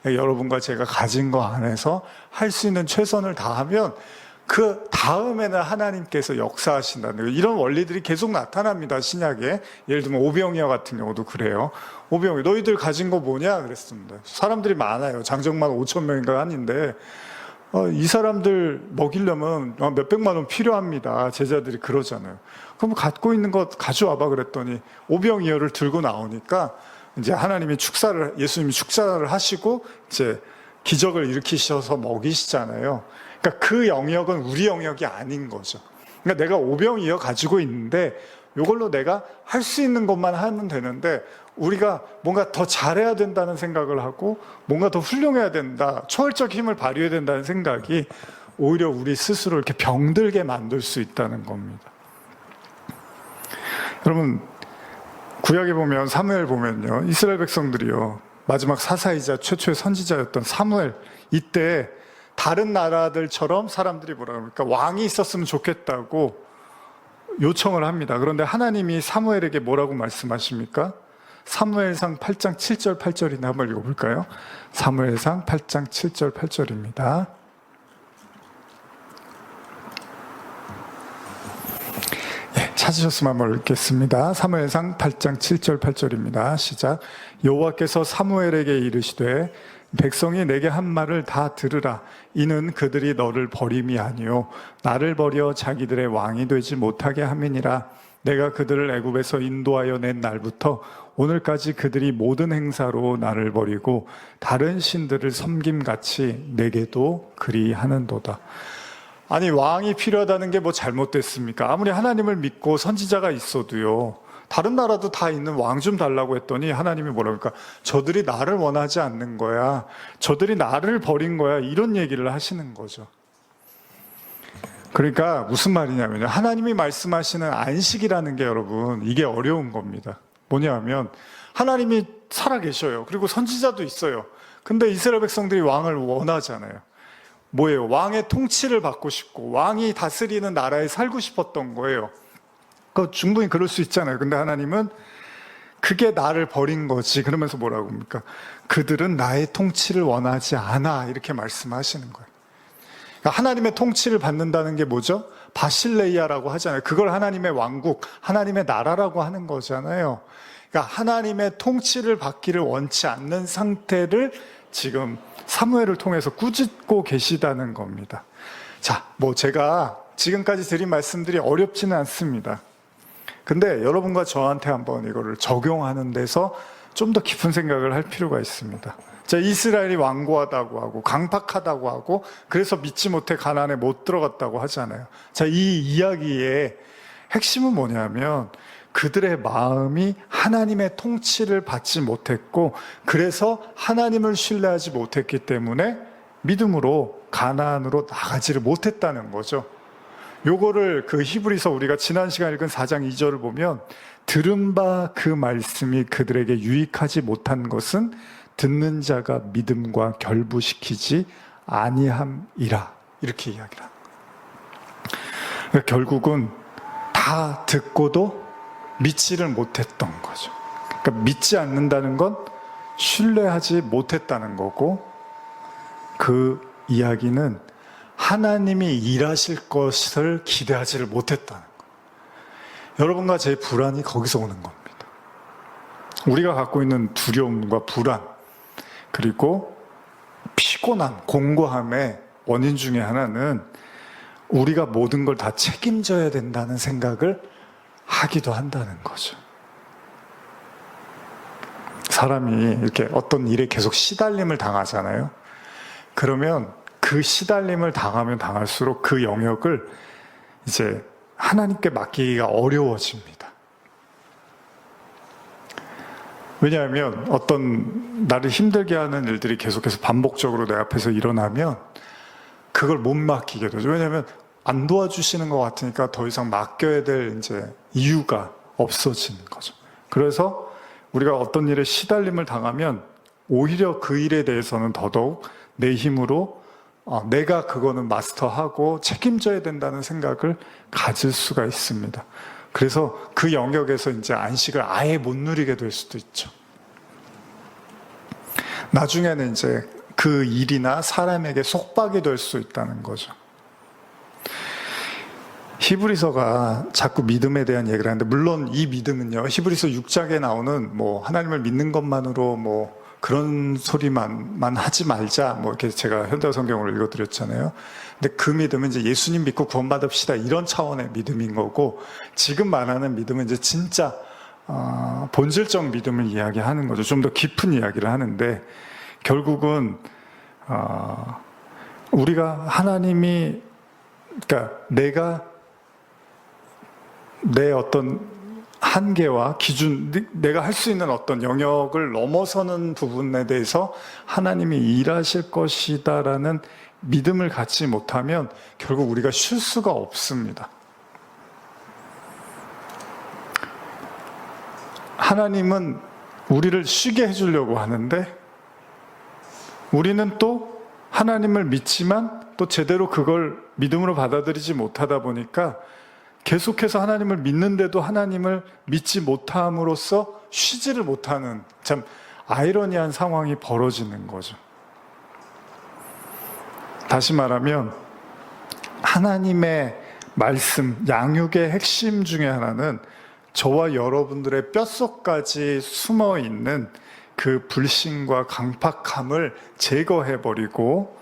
여러분과 제가 가진 거 안에서 할 수 있는 최선을 다하면 그 다음에는 하나님께서 역사하신다는 거예요. 이런 원리들이 계속 나타납니다. 신약에. 예를 들면 오병이어 같은 경우도 그래요. 오병이어 너희들 가진 거 뭐냐 그랬습니다. 사람들이 많아요. 장정만 5,000명인가 하는데 이 사람들 먹이려면 몇백만 원 필요합니다. 제자들이 그러잖아요. 그럼 갖고 있는 것 가져와봐 그랬더니 오병이어를 들고 나오니까 이제 하나님이 예수님이 축사를 하시고 이제 기적을 일으키셔서 먹이시잖아요. 그러니까 그 영역은 우리 영역이 아닌 거죠. 그러니까 내가 오병이어 가지고 있는데 이걸로 내가 할 수 있는 것만 하면 되는데 우리가 뭔가 더 잘해야 된다는 생각을 하고 뭔가 더 훌륭해야 된다, 초월적 힘을 발휘해야 된다는 생각이 오히려 우리 스스로 이렇게 병들게 만들 수 있다는 겁니다. 여러분 구약에 보면 사무엘 보면요, 이스라엘 백성들이요 마지막 사사이자 최초의 선지자였던 사무엘, 이때 다른 나라들처럼 사람들이 뭐라 그럽니까? 왕이 있었으면 좋겠다고 요청을 합니다. 그런데 하나님이 사무엘에게 뭐라고 말씀하십니까? 사무엘상 8장 7절 8절이나 한번 읽어볼까요? 사무엘상 8장 7절 8절입니다. 찾으셨으면 한번 읽겠습니다. 사무엘상 8장 7절 8절입니다. 시작. 여호와께서 사무엘에게 이르시되 백성이 내게 한 말을 다 들으라. 이는 그들이 너를 버림이 아니요 나를 버려 자기들의 왕이 되지 못하게 함이니라. 내가 그들을 애굽에서 인도하여 낸 날부터 오늘까지 그들이 모든 행사로 나를 버리고 다른 신들을 섬김같이 내게도 그리하는도다. 아니, 왕이 필요하다는 게 뭐 잘못됐습니까? 아무리 하나님을 믿고 선지자가 있어도요, 다른 나라도 다 있는 왕 좀 달라고 했더니 하나님이 뭐라고 할까? 저들이 나를 원하지 않는 거야. 저들이 나를 버린 거야. 이런 얘기를 하시는 거죠. 그러니까 무슨 말이냐면요, 하나님이 말씀하시는 안식이라는 게 여러분, 이게 어려운 겁니다. 뭐냐면 하나님이 살아계셔요. 그리고 선지자도 있어요. 근데 이스라엘 백성들이 왕을 원하잖아요. 뭐예요? 왕의 통치를 받고 싶고 왕이 다스리는 나라에 살고 싶었던 거예요. 충분히 그럴 수 있잖아요. 근데 하나님은 그게 나를 버린 거지. 그러면서 뭐라고 합니까? 그들은 나의 통치를 원하지 않아. 이렇게 말씀하시는 거예요. 그러니까 하나님의 통치를 받는다는 게 뭐죠? 바실레이아라고 하잖아요. 그걸 하나님의 왕국, 하나님의 나라라고 하는 거잖아요. 그러니까 하나님의 통치를 받기를 원치 않는 상태를 지금 사무엘을 통해서 꾸짖고 계시다는 겁니다. 자, 제가 지금까지 드린 말씀들이 어렵지는 않습니다. 근데 여러분과 저한테 한번 이거를 적용하는 데서 좀 더 깊은 생각을 할 필요가 있습니다. 자, 이스라엘이 완고하다고 하고 강팍하다고 하고 그래서 믿지 못해 가나안에 못 들어갔다고 하잖아요. 자, 이 이야기의 핵심은 뭐냐면 그들의 마음이 하나님의 통치를 받지 못했고 그래서 하나님을 신뢰하지 못했기 때문에 믿음으로 가나안으로 나가지를 못했다는 거죠. 요거를 그 히브리서 우리가 지난 시간 읽은 4장 2절을 보면 들은 바 그 말씀이 그들에게 유익하지 못한 것은 듣는 자가 믿음과 결부시키지 아니함이라, 이렇게 이야기를 합니다. 그러니까 결국은 다 듣고도 믿지를 못했던 거죠. 그러니까 믿지 않는다는 건 신뢰하지 못했다는 거고, 그 이야기는 하나님이 일하실 것을 기대하지를 못했다는 거예요. 여러분과 제 불안이 거기서 오는 겁니다. 우리가 갖고 있는 두려움과 불안, 그리고 피곤함, 공고함의 원인 중에 하나는 우리가 모든 걸 다 책임져야 된다는 생각을 하기도 한다는 거죠. 사람이 이렇게 어떤 일에 계속 시달림을 당하잖아요. 그러면 그 시달림을 당하면 당할수록 그 영역을 이제 하나님께 맡기기가 어려워집니다. 왜냐하면 어떤 나를 힘들게 하는 일들이 계속해서 반복적으로 내 앞에서 일어나면 그걸 못 맡기게 되죠. 왜냐하면 안 도와주시는 것 같으니까 더 이상 맡겨야 될 이제 이유가 없어지는 거죠. 그래서 우리가 어떤 일에 시달림을 당하면 오히려 그 일에 대해서는 더더욱 내 힘으로 내가 그거는 마스터하고 책임져야 된다는 생각을 가질 수가 있습니다. 그래서 그 영역에서 이제 안식을 아예 못 누리게 될 수도 있죠. 나중에는 이제 그 일이나 사람에게 속박이 될 수 있다는 거죠. 히브리서가 자꾸 믿음에 대한 얘기를 하는데, 물론 이 믿음은요, 히브리서 6장에 나오는 하나님을 믿는 것만으로 그런 소리만 하지 말자, 이렇게 제가 현대어 성경을 읽어드렸잖아요. 근데 그 믿음은 이제 예수님 믿고 구원받읍시다, 이런 차원의 믿음인 거고, 지금 말하는 믿음은 이제 진짜 본질적 믿음을 이야기하는 거죠. 좀 더 깊은 이야기를 하는데, 결국은 우리가 하나님이, 그러니까 내가 내 어떤 한계와 기준, 내가 할 수 있는 어떤 영역을 넘어서는 부분에 대해서 하나님이 일하실 것이다라는 믿음을 갖지 못하면 결국 우리가 쉴 수가 없습니다. 하나님은 우리를 쉬게 해주려고 하는데 우리는 또 하나님을 믿지만 또 제대로 그걸 믿음으로 받아들이지 못하다 보니까 계속해서 하나님을 믿는데도 하나님을 믿지 못함으로써 쉬지를 못하는 참 아이러니한 상황이 벌어지는 거죠. 다시 말하면 하나님의 말씀, 양육의 핵심 중에 하나는 저와 여러분들의 뼛속까지 숨어 있는 그 불신과 강팍함을 제거해버리고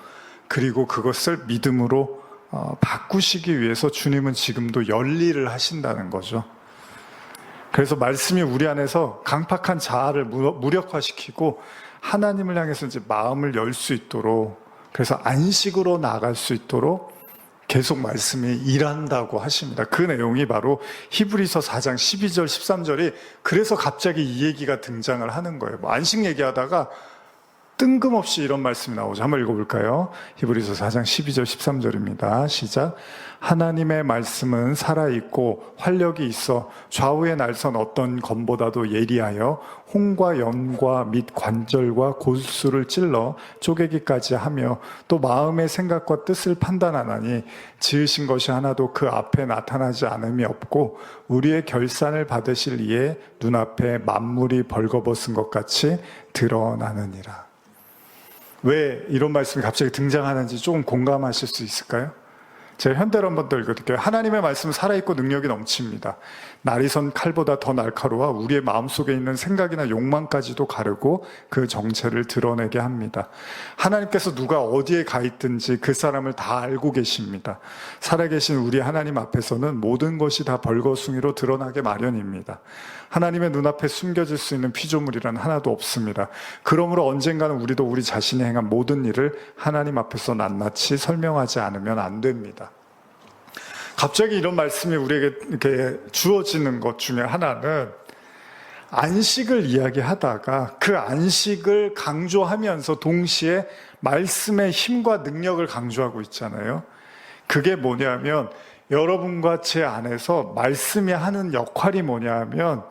그리고 그것을 믿음으로 바꾸시기 위해서 주님은 지금도 열일을 하신다는 거죠. 그래서 말씀이 우리 안에서 강팍한 자아를 무력화시키고 하나님을 향해서 이제 마음을 열 수 있도록, 그래서 안식으로 나아갈 수 있도록 계속 말씀이 일한다고 하십니다. 그 내용이 바로 히브리서 4장 12절 13절이 그래서 갑자기 이 얘기가 등장을 하는 거예요. 안식 얘기하다가 뜬금없이 이런 말씀이 나오죠. 한번 읽어볼까요? 히브리서 4장 12절 13절입니다. 시작. 하나님의 말씀은 살아있고 활력이 있어 좌우의 날선 어떤 검보다도 예리하여 홍과 연과 및 관절과 골수를 찔러 쪼개기까지 하며 또 마음의 생각과 뜻을 판단하나니 지으신 것이 하나도 그 앞에 나타나지 않음이 없고 우리의 결산을 받으실 이에 눈앞에 만물이 벌거벗은 것 같이 드러나느니라. 왜 이런 말씀이 갑자기 등장하는지 조금 공감하실 수 있을까요? 제가 현대로 한번 더 읽어드릴게요. 하나님의 말씀은 살아있고 능력이 넘칩니다. 날이 선 칼보다 더 날카로워 우리의 마음속에 있는 생각이나 욕망까지도 가르고 그 정체를 드러내게 합니다. 하나님께서 누가 어디에 가 있든지 그 사람을 다 알고 계십니다. 살아계신 우리 하나님 앞에서는 모든 것이 다 벌거숭이로 드러나게 마련입니다. 하나님의 눈앞에 숨겨질 수 있는 피조물이란 하나도 없습니다. 그러므로 언젠가는 우리도 우리 자신이 행한 모든 일을 하나님 앞에서 낱낱이 설명하지 않으면 안 됩니다. 갑자기 이런 말씀이 우리에게 이렇게 주어지는 것 중에 하나는 안식을 이야기하다가 그 안식을 강조하면서 동시에 말씀의 힘과 능력을 강조하고 있잖아요. 그게 뭐냐면 여러분과 제 안에서 말씀이 하는 역할이 뭐냐면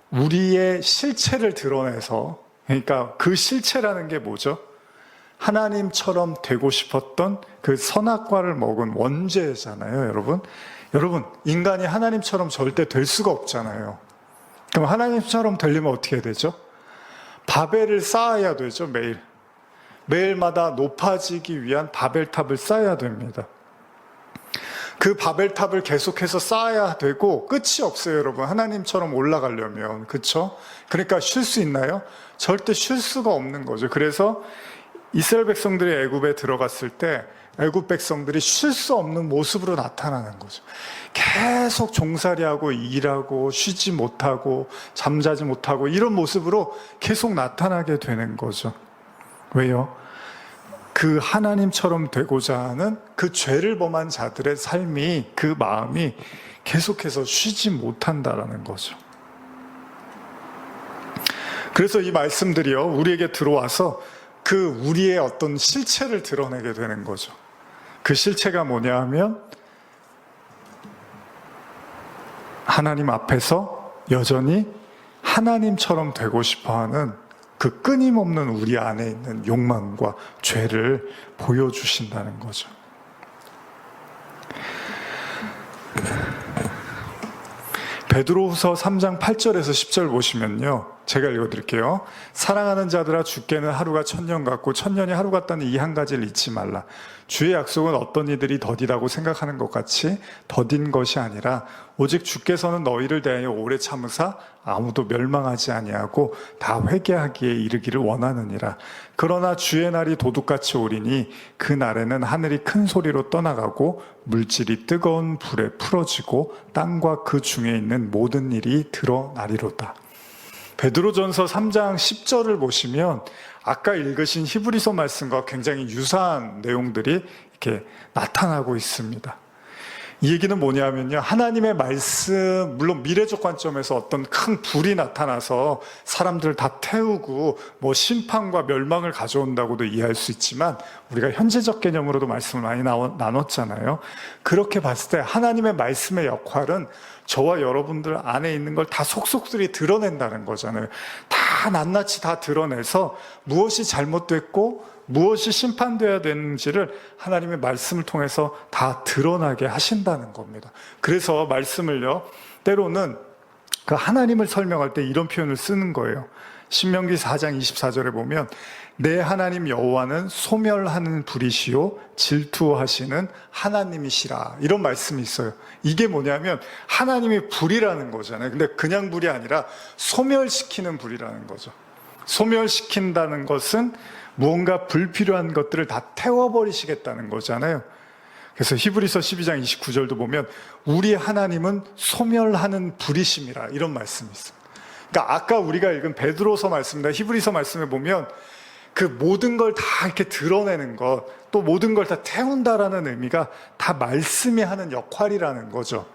우리의 실체를 드러내서, 그러니까 그 실체라는 게 뭐죠? 하나님처럼 되고 싶었던 그 선악과를 먹은 원죄잖아요, 여러분. 여러분, 인간이 하나님처럼 절대 될 수가 없잖아요. 그럼 하나님처럼 되려면 어떻게 해야 되죠? 바벨을 쌓아야 되죠, 매일. 매일마다 높아지기 위한 바벨탑을 쌓아야 됩니다. 그 바벨탑을 계속해서 쌓아야 되고 끝이 없어요, 여러분. 하나님처럼 올라가려면. 그렇죠? 그러니까 쉴 수 있나요? 절대 쉴 수가 없는 거죠. 그래서 이스라엘 백성들이 애굽에 들어갔을 때 애굽 백성들이 쉴 수 없는 모습으로 나타나는 거죠. 계속 종살이하고 일하고 쉬지 못하고 잠자지 못하고 이런 모습으로 계속 나타나게 되는 거죠. 왜요? 그 하나님처럼 되고자 하는 그 죄를 범한 자들의 삶이, 그 마음이 계속해서 쉬지 못한다라는 거죠. 그래서 이 말씀들이요, 우리에게 들어와서 그 우리의 어떤 실체를 드러내게 되는 거죠. 그 실체가 뭐냐 하면 하나님 앞에서 여전히 하나님처럼 되고 싶어하는 그 끊임없는 우리 안에 있는 욕망과 죄를 보여주신다는 거죠. 베드로후서 3장 8절에서 10절 보시면요, 제가 읽어드릴게요. 사랑하는 자들아, 주께는 하루가 천년 같고 천년이 하루 같다는 이 한 가지를 잊지 말라. 주의 약속은 어떤 이들이 더디다고 생각하는 것 같이 더딘 것이 아니라 오직 주께서는 너희를 대하여 오래 참으사 아무도 멸망하지 아니하고 다 회개하기에 이르기를 원하느니라. 그러나 주의 날이 도둑같이 오리니 그 날에는 하늘이 큰 소리로 떠나가고 물질이 뜨거운 불에 풀어지고 땅과 그 중에 있는 모든 일이 드러나리로다. 베드로전서 3장 10절을 보시면 아까 읽으신 히브리서 말씀과 굉장히 유사한 내용들이 이렇게 나타나고 있습니다. 이 얘기는 뭐냐면요, 하나님의 말씀, 물론 미래적 관점에서 어떤 큰 불이 나타나서 사람들을 다 태우고 뭐 심판과 멸망을 가져온다고도 이해할 수 있지만, 우리가 현재적 개념으로도 말씀을 많이 나눴잖아요. 그렇게 봤을 때 하나님의 말씀의 역할은 저와 여러분들 안에 있는 걸 다 속속들이 드러낸다는 거잖아요. 다 낱낱이 다 드러내서 무엇이 잘못됐고 무엇이 심판되어야 되는지를 하나님의 말씀을 통해서 다 드러나게 하신다는 겁니다. 그래서 말씀을요, 때로는 그 하나님을 설명할 때 이런 표현을 쓰는 거예요. 신명기 4장 24절에 보면 내 하나님 여호와는 소멸하는 불이시요 질투하시는 하나님이시라, 이런 말씀이 있어요. 이게 뭐냐면 하나님이 불이라는 거잖아요. 근데 그냥 불이 아니라 소멸시키는 불이라는 거죠. 소멸시킨다는 것은 무언가 불필요한 것들을 다 태워버리시겠다는 거잖아요. 그래서 히브리서 12장 29절도 보면 우리 하나님은 소멸하는 불이심이라, 이런 말씀이 있습니다. 그러니까 아까 우리가 읽은 베드로서 말씀이나 히브리서 말씀에 보면 그 모든 걸 다 이렇게 드러내는 것, 또 모든 걸 다 태운다라는 의미가 다 말씀이 하는 역할이라는 거죠.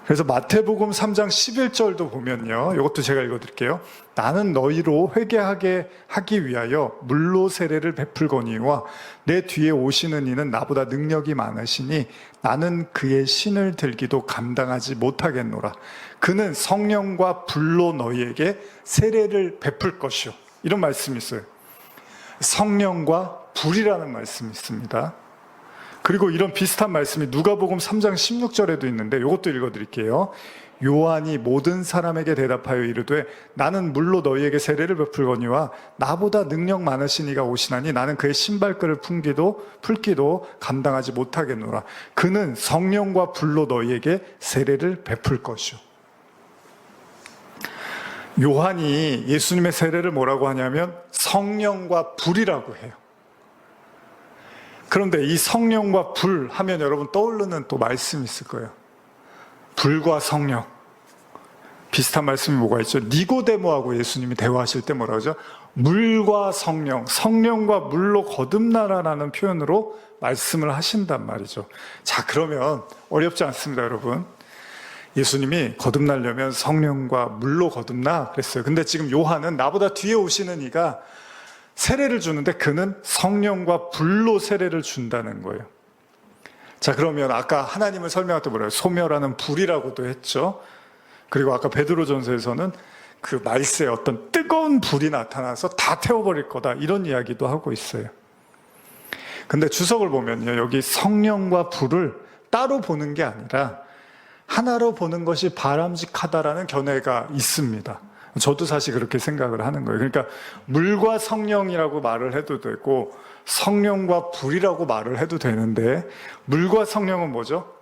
그래서 마태복음 3장 11절도 보면요, 이것도 제가 읽어드릴게요. 나는 너희로 회개하게 하기 위하여 물로 세례를 베풀거니와 내 뒤에 오시는 이는 나보다 능력이 많으시니 나는 그의 신을 들기도 감당하지 못하겠노라. 그는 성령과 불로 너희에게 세례를 베풀 것이요, 이런 말씀이 있어요. 성령과 불이라는 말씀이 있습니다. 그리고 이런 비슷한 말씀이 누가복음 3장 16절에도 있는데 이것도 읽어드릴게요. 요한이 모든 사람에게 대답하여 이르되 나는 물로 너희에게 세례를 베풀거니와 나보다 능력 많으신 이가 오시나니 나는 그의 신발끈을 풀기도 감당하지 못하겠노라. 그는 성령과 불로 너희에게 세례를 베풀 것이요. 요한이 예수님의 세례를 뭐라고 하냐면 성령과 불이라고 해요. 그런데 이 성령과 불 하면 여러분 떠오르는 또 말씀이 있을 거예요. 불과 성령. 비슷한 말씀이 뭐가 있죠? 니고데모하고 예수님이 대화하실 때 뭐라고 하죠? 물과 성령, 성령과 물로 거듭나라라는 표현으로 말씀을 하신단 말이죠. 자, 그러면 어렵지 않습니다, 여러분. 예수님이 거듭나려면 성령과 물로 거듭나 그랬어요. 근데 지금 요한은 나보다 뒤에 오시는 이가 세례를 주는데 그는 성령과 불로 세례를 준다는 거예요. 자, 그러면 아까 하나님을 설명할 때 뭐래요? 소멸하는 불이라고도 했죠. 그리고 아까 베드로전서에서는 그 말세에 어떤 뜨거운 불이 나타나서 다 태워버릴 거다, 이런 이야기도 하고 있어요. 근데 주석을 보면요, 여기 성령과 불을 따로 보는 게 아니라 하나로 보는 것이 바람직하다라는 견해가 있습니다. 저도 사실 그렇게 생각을 하는 거예요. 그러니까 물과 성령이라고 말을 해도 되고 성령과 불이라고 말을 해도 되는데, 물과 성령은 뭐죠?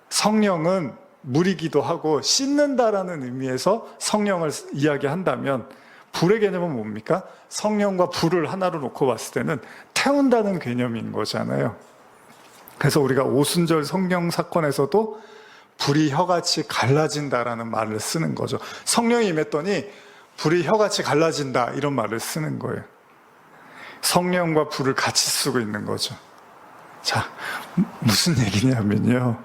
성령은 물이기도 하고 씻는다라는 의미에서 성령을 이야기한다면 불의 개념은 뭡니까? 성령과 불을 하나로 놓고 봤을 때는 태운다는 개념인 거잖아요. 그래서 우리가 오순절 성령 사건에서도 불이 혀같이 갈라진다라는 말을 쓰는 거죠. 성령이 임했더니 불이 혀같이 갈라진다, 이런 말을 쓰는 거예요. 성령과 불을 같이 쓰고 있는 거죠. 자, 무슨 얘기냐면요,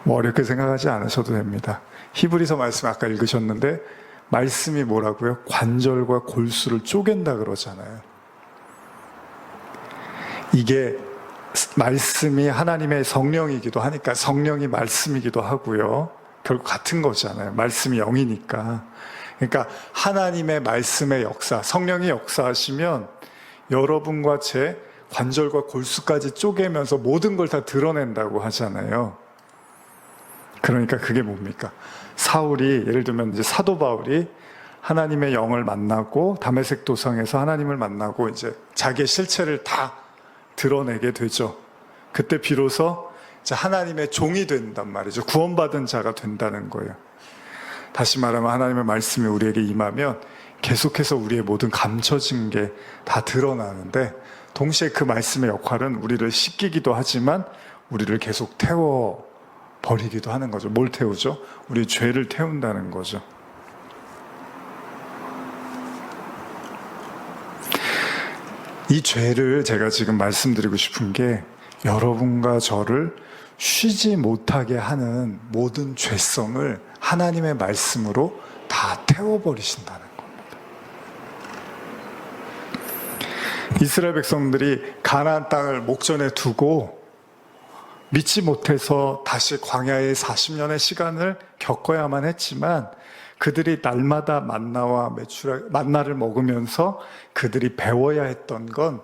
뭐 어렵게 생각하지 않으셔도 됩니다. 히브리서 말씀 아까 읽으셨는데 말씀이 뭐라고요? 관절과 골수를 쪼갠다 그러잖아요. 이게 말씀이 하나님의 성령이기도 하니까 성령이 말씀이기도 하고요. 결국 같은 거잖아요. 말씀이 영이니까. 그러니까 하나님의 말씀의 역사, 성령이 역사하시면 여러분과 제 관절과 골수까지 쪼개면서 모든 걸 다 드러낸다고 하잖아요. 그러니까 그게 뭡니까? 사울이, 예를 들면 이제 사도 바울이 하나님의 영을 만나고 다메섹 도성에서 하나님을 만나고 이제 자기의 실체를 다 드러내게 되죠. 그때 비로소 이제 하나님의 종이 된단 말이죠. 구원받은 자가 된다는 거예요. 다시 말하면 하나님의 말씀이 우리에게 임하면 계속해서 우리의 모든 감춰진 게 다 드러나는데, 동시에 그 말씀의 역할은 우리를 씻기기도 하지만 우리를 계속 태워버리기도 하는 거죠. 뭘 태우죠? 우리 죄를 태운다는 거죠. 이 죄를 제가 지금 말씀드리고 싶은 게, 여러분과 저를 쉬지 못하게 하는 모든 죄성을 하나님의 말씀으로 다 태워버리신다는 겁니다. 이스라엘 백성들이 가나안 땅을 목전에 두고 믿지 못해서 다시 광야의 40년의 시간을 겪어야만 했지만, 그들이 날마다 만나를 먹으면서 그들이 배워야 했던 건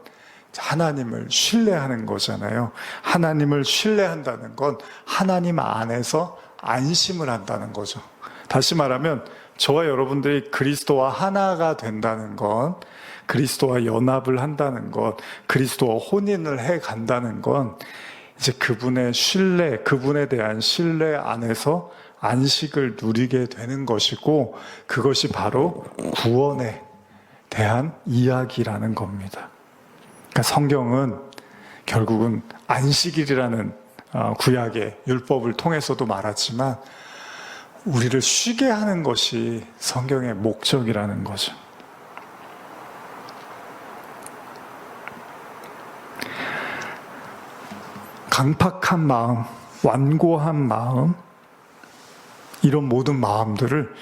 하나님을 신뢰하는 거잖아요. 하나님을 신뢰한다는 건 하나님 안에서 안심을 한다는 거죠. 다시 말하면 저와 여러분들이 그리스도와 하나가 된다는 건, 그리스도와 연합을 한다는 것, 그리스도와 혼인을 해 간다는 건 이제 그분의 신뢰, 그분에 대한 신뢰 안에서 안식을 누리게 되는 것이고, 그것이 바로 구원에 대한 이야기라는 겁니다. 그러니까 성경은 결국은 안식일이라는 구약의 율법을 통해서도 말하지만 우리를 쉬게 하는 것이 성경의 목적이라는 거죠. 강팍한 마음, 완고한 마음, 이런 모든 마음들을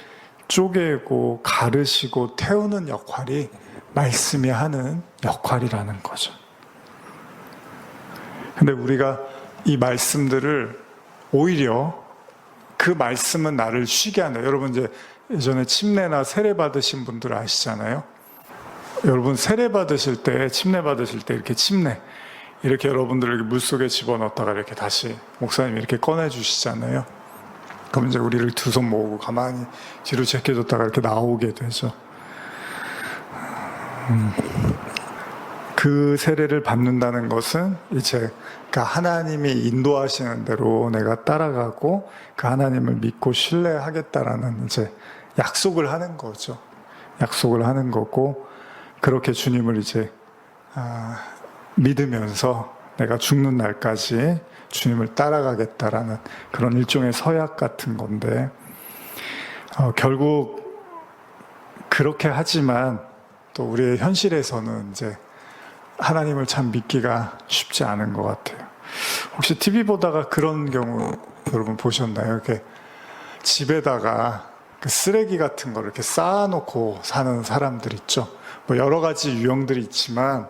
쪼개고 가르시고 태우는 역할이 말씀이 하는 역할이라는 거죠. 근데 우리가 이 말씀들을 오히려 그 말씀은 나를 쉬게 한다. 여러분 이제 예전에 침례나 세례 받으신 분들 아시잖아요. 여러분 세례 받으실 때, 침례 받으실 때 이렇게 침례 이렇게 여러분들을 물속에 집어넣었다가 이렇게 다시 목사님이 이렇게 꺼내 주시잖아요. 그럼 이제 우리를 두 손 모으고 가만히 뒤로 제껴줬다가 이렇게 나오게 되죠. 그 세례를 받는다는 것은 이제 그 하나님이 인도하시는 대로 내가 따라가고 그 하나님을 믿고 신뢰하겠다라는 이제 약속을 하는 거죠. 약속을 하는 거고, 그렇게 주님을 이제 믿으면서 내가 죽는 날까지 주님을 따라가겠다라는 그런 일종의 서약 같은 건데, 결국 그렇게 하지만 또 우리의 현실에서는 이제 하나님을 참 믿기가 쉽지 않은 것 같아요. 혹시 TV 보다가 그런 경우 여러분 보셨나요? 이렇게 집에다가 그 쓰레기 같은 거를 이렇게 쌓아놓고 사는 사람들 있죠. 뭐 여러 가지 유형들이 있지만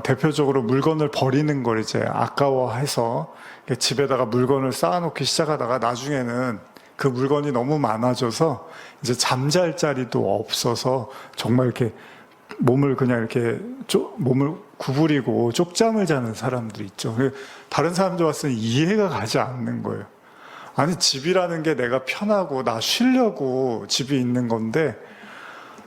대표적으로 물건을 버리는 걸 이제 아까워해서 집에다가 물건을 쌓아놓기 시작하다가 나중에는 그 물건이 너무 많아져서 이제 잠잘 자리도 없어서 정말 이렇게 몸을 그냥 이렇게 몸을 구부리고 쪽잠을 자는 사람들이 있죠. 다른 사람들 봤을 때 이해가 가지 않는 거예요. 아니, 집이라는 게 내가 편하고 나 쉬려고 집이 있는 건데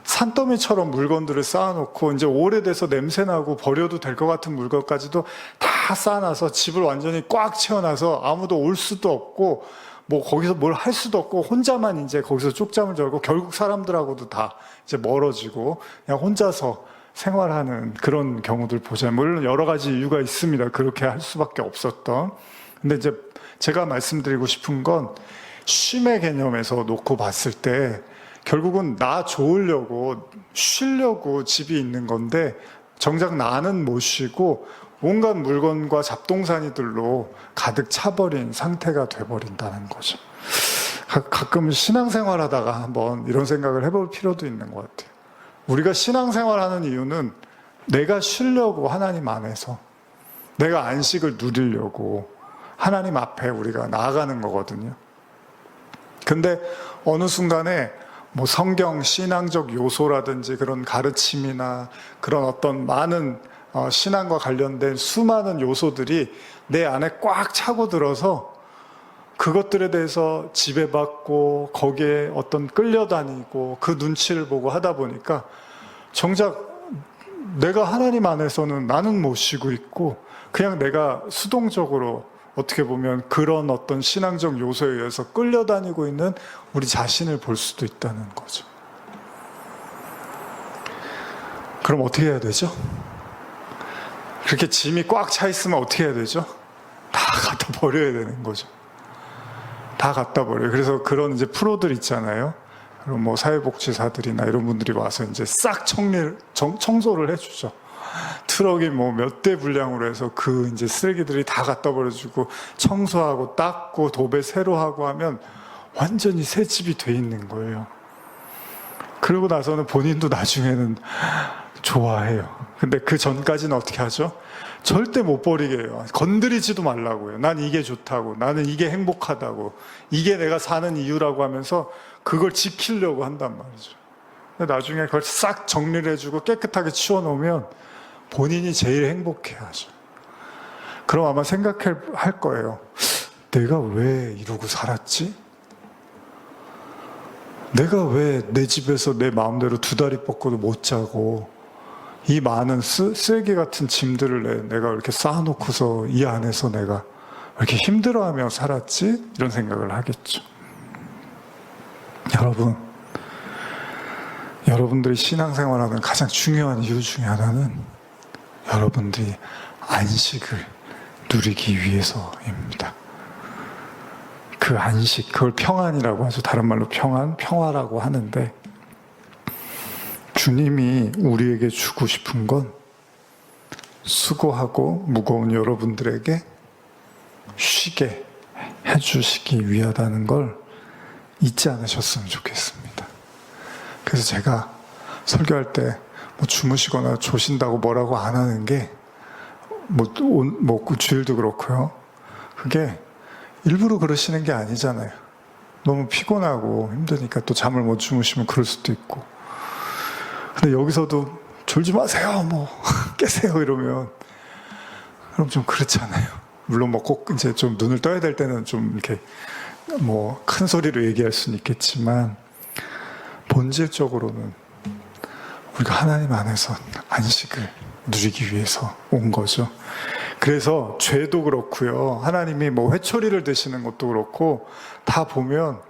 산더미처럼 물건들을 쌓아놓고 이제 오래돼서 냄새나고 버려도 될 것 같은 물건까지도 다 쌓아놔서 집을 완전히 꽉 채워놔서 아무도 올 수도 없고 뭐 거기서 뭘 할 수도 없고 혼자만 이제 거기서 쪽잠을 자고 결국 사람들하고도 다 이제 멀어지고 그냥 혼자서 생활하는 그런 경우들 보자면, 물론 여러 가지 이유가 있습니다. 그렇게 할 수밖에 없었던. 근데 이제 제가 말씀드리고 싶은 건 쉼의 개념에서 놓고 봤을 때 결국은 나 좋으려고 쉬려고 집이 있는 건데 정작 나는 못 쉬고 온갖 물건과 잡동사니들로 가득 차버린 상태가 돼버린다는 거죠. 가끔 신앙생활 하다가 한번 이런 생각을 해볼 필요도 있는 것 같아요. 우리가 신앙생활 하는 이유는 내가 쉬려고, 하나님 안에서 내가 안식을 누리려고 하나님 앞에 우리가 나아가는 거거든요. 근데 어느 순간에 뭐 성경 신앙적 요소라든지 그런 가르침이나 그런 어떤 많은 신앙과 관련된 수많은 요소들이 내 안에 꽉 차고 들어서 그것들에 대해서 지배받고 거기에 어떤 끌려다니고 그 눈치를 보고 하다 보니까 정작 내가 하나님 안에서는 나는 못 쉬고 있고 그냥 내가 수동적으로 어떻게 보면 그런 어떤 신앙적 요소에 의해서 끌려다니고 있는 우리 자신을 볼 수도 있다는 거죠. 그럼 어떻게 해야 되죠? 그렇게 짐이 꽉 차 있으면 어떻게 해야 되죠? 다 갖다 버려야 되는 거죠. 다 갖다 버려요. 그래서 그런 이제 프로들 있잖아요. 그럼 뭐 사회복지사들이나 이런 분들이 와서 이제 싹 청소를 해주죠. 트럭이 뭐 몇 대 분량으로 해서 그 이제 쓰레기들이 다 갖다 버려주고 청소하고 닦고 도배 새로 하고 하면 완전히 새 집이 돼 있는 거예요. 그러고 나서는 본인도 나중에는 좋아해요. 근데 그 전까지는 어떻게 하죠? 절대 못 버리게 해요. 건드리지도 말라고요. 난 이게 좋다고, 나는 이게 행복하다고, 이게 내가 사는 이유라고 하면서 그걸 지키려고 한단 말이죠. 근데 나중에 그걸 싹 정리를 해주고 깨끗하게 치워놓으면 본인이 제일 행복해하죠. 그럼 아마 생각할 거예요. 내가 왜 이러고 살았지? 내가 왜 내 집에서 내 마음대로 두 다리 뻗고도 못 자고 이 많은 쓰레기 같은 짐들을 내가 이렇게 쌓아놓고서 이 안에서 내가 왜 이렇게 힘들어하며 살았지? 이런 생각을 하겠죠. 여러분들이 신앙생활하는 가장 중요한 이유 중에 하나는 여러분들이 안식을 누리기 위해서입니다. 그 안식, 그걸 평안이라고 하죠. 다른 말로 평화라고 하는데, 주님이 우리에게 주고 싶은 건 수고하고 무거운 여러분들에게 쉬게 해주시기 위하다는 걸 잊지 않으셨으면 좋겠습니다. 그래서 제가 설교할 때 뭐 주무시거나 조신다고 뭐라고 안 하는 게 주일도 그렇고요. 그게 일부러 그러시는 게 아니잖아요. 너무 피곤하고 힘드니까 또 잠을 못 주무시면 그럴 수도 있고. 근데 여기서도 졸지 마세요, 깨세요 이러면 그럼 좀 그렇잖아요. 물론 꼭 이제 좀 눈을 떠야 될 때는 좀 이렇게 큰 소리로 얘기할 수는 있겠지만 본질적으로는 우리가 하나님 안에서 안식을 누리기 위해서 온 거죠. 그래서 죄도 그렇고요. 하나님이 회초리를 드시는 것도 그렇고 다 보면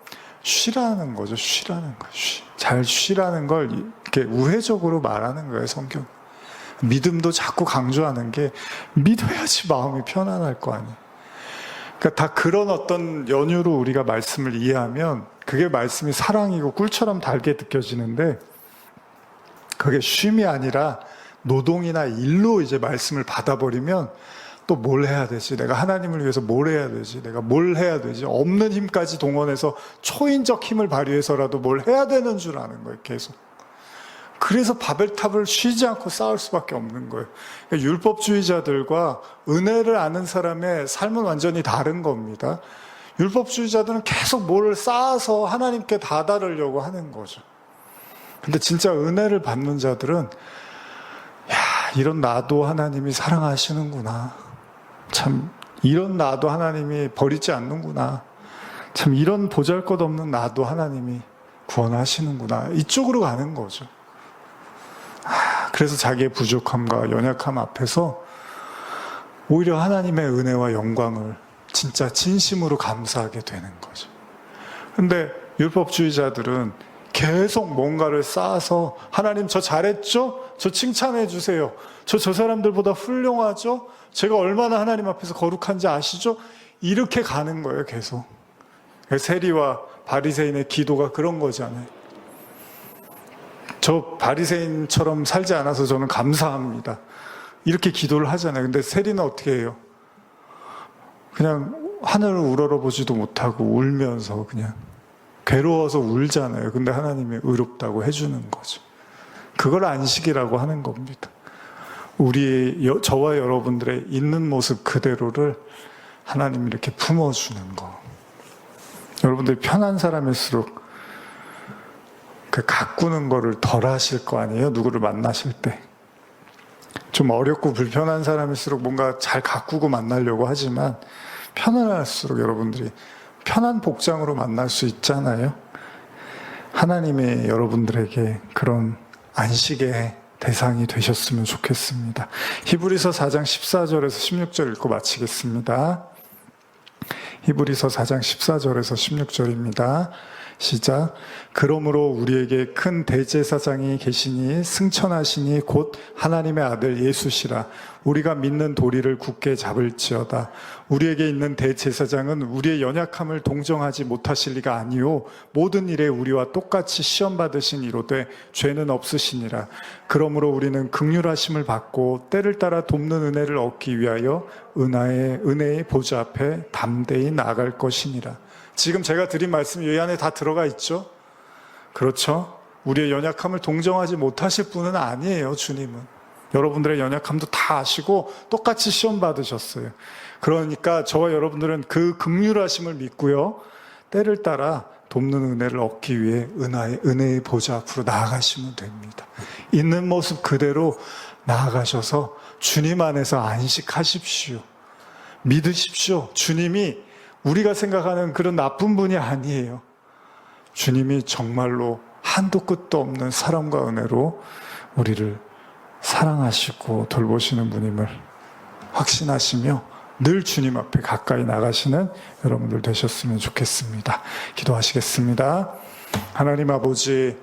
쉬라는 거죠. 쉬라는 거. 잘 쉬라는 걸 이렇게 우회적으로 말하는 거예요, 성경. 믿음도 자꾸 강조하는 게 믿어야지 마음이 편안할 거 아니에요. 그러니까 다 그런 어떤 연유로 우리가 말씀을 이해하면 그게 말씀이 사랑이고 꿀처럼 달게 느껴지는데 그게 쉼이 아니라 노동이나 일로 이제 말씀을 받아버리면 또 뭘 해야 되지? 내가 하나님을 위해서 뭘 해야 되지? 내가 뭘 해야 되지? 없는 힘까지 동원해서 초인적 힘을 발휘해서라도 뭘 해야 되는 줄 아는 거예요, 계속. 그래서 바벨탑을 쉬지 않고 쌓을 수밖에 없는 거예요. 그러니까 율법주의자들과 은혜를 아는 사람의 삶은 완전히 다른 겁니다. 율법주의자들은 계속 뭐를 쌓아서 하나님께 다다르려고 하는 거죠. 근데 진짜 은혜를 받는 자들은 이런 나도 하나님이 사랑하시는구나. 참 이런 나도 하나님이 버리지 않는구나. 참 이런 보잘것없는 나도 하나님이 구원하시는구나. 이쪽으로 가는 거죠. 그래서 자기의 부족함과 연약함 앞에서 오히려 하나님의 은혜와 영광을 진짜 진심으로 감사하게 되는 거죠. 근데 율법주의자들은 계속 뭔가를 쌓아서 하나님 저 잘했죠? 저 칭찬해 주세요. 저 사람들보다 훌륭하죠? 제가 얼마나 하나님 앞에서 거룩한지 아시죠? 이렇게 가는 거예요, 계속. 세리와 바리새인의 기도가 그런 거잖아요. 저 바리새인처럼 살지 않아서 저는 감사합니다. 이렇게 기도를 하잖아요. 근데 세리는 어떻게 해요? 그냥 하늘을 우러러보지도 못하고 울면서 그냥 괴로워서 울잖아요. 근데 하나님이 의롭다고 해주는 거죠. 그걸 안식이라고 하는 겁니다. 저와 여러분들의 있는 모습 그대로를 하나님이 이렇게 품어주는 거. 여러분들이 편한 사람일수록 그 가꾸는 거를 덜 하실 거 아니에요? 누구를 만나실 때. 좀 어렵고 불편한 사람일수록 뭔가 잘 가꾸고 만나려고 하지만 편안할수록 여러분들이 편한 복장으로 만날 수 있잖아요. 하나님이 여러분들에게 그런 안식의 대상이 되셨으면 좋겠습니다. 히브리서 4장 14절에서 16절 읽고 마치겠습니다. 히브리서 4장 14절에서 16절입니다. 시작. 그러므로 우리에게 큰 대제사장이 계시니 승천하시니 곧 하나님의 아들 예수시라. 우리가 믿는 도리를 굳게 잡을지어다. 우리에게 있는 대제사장은 우리의 연약함을 동정하지 못하실 리가 아니요 모든 일에 우리와 똑같이 시험 받으신 이로되 죄는 없으시니라. 그러므로 우리는 긍휼하심을 받고 때를 따라 돕는 은혜를 얻기 위하여 은혜의 보좌 앞에 담대히 나아갈 것이니라. 지금 제가 드린 말씀이 이 안에 다 들어가 있죠? 그렇죠? 우리의 연약함을 동정하지 못하실 분은 아니에요, 주님은. 여러분들의 연약함도 다 아시고 똑같이 시험 받으셨어요. 그러니까 저와 여러분들은 그 긍휼하심을 믿고요. 때를 따라 돕는 은혜를 얻기 위해 은혜의 보좌 앞으로 나아가시면 됩니다. 있는 모습 그대로 나아가셔서 주님 안에서 안식하십시오. 믿으십시오. 주님이 우리가 생각하는 그런 나쁜 분이 아니에요. 주님이 정말로 한도 끝도 없는 사랑과 은혜로 우리를 사랑하시고 돌보시는 분임을 확신하시며 늘 주님 앞에 가까이 나가시는 여러분들 되셨으면 좋겠습니다. 기도하시겠습니다. 하나님 아버지,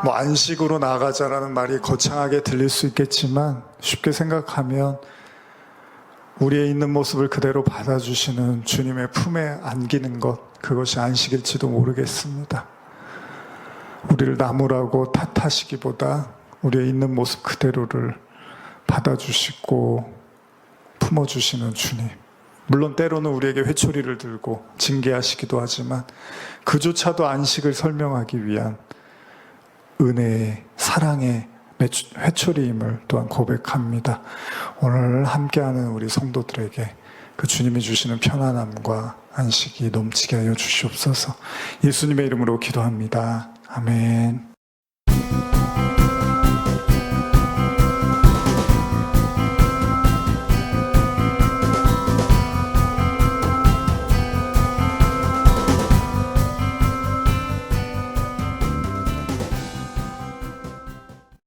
안식으로 나가자라는 말이 거창하게 들릴 수 있겠지만 쉽게 생각하면 우리의 있는 모습을 그대로 받아주시는 주님의 품에 안기는 것, 그것이 안식일지도 모르겠습니다. 우리를 나무라고 탓하시기보다 우리의 있는 모습 그대로를 받아주시고 품어주시는 주님. 물론 때로는 우리에게 회초리를 들고 징계하시기도 하지만 그조차도 안식을 설명하기 위한 은혜의, 사랑의 회초리임을 또한 고백합니다. 오늘 함께하는 우리 성도들에게 그 주님이 주시는 편안함과 안식이 넘치게 하여 주시옵소서. 예수님의 이름으로 기도합니다. 아멘.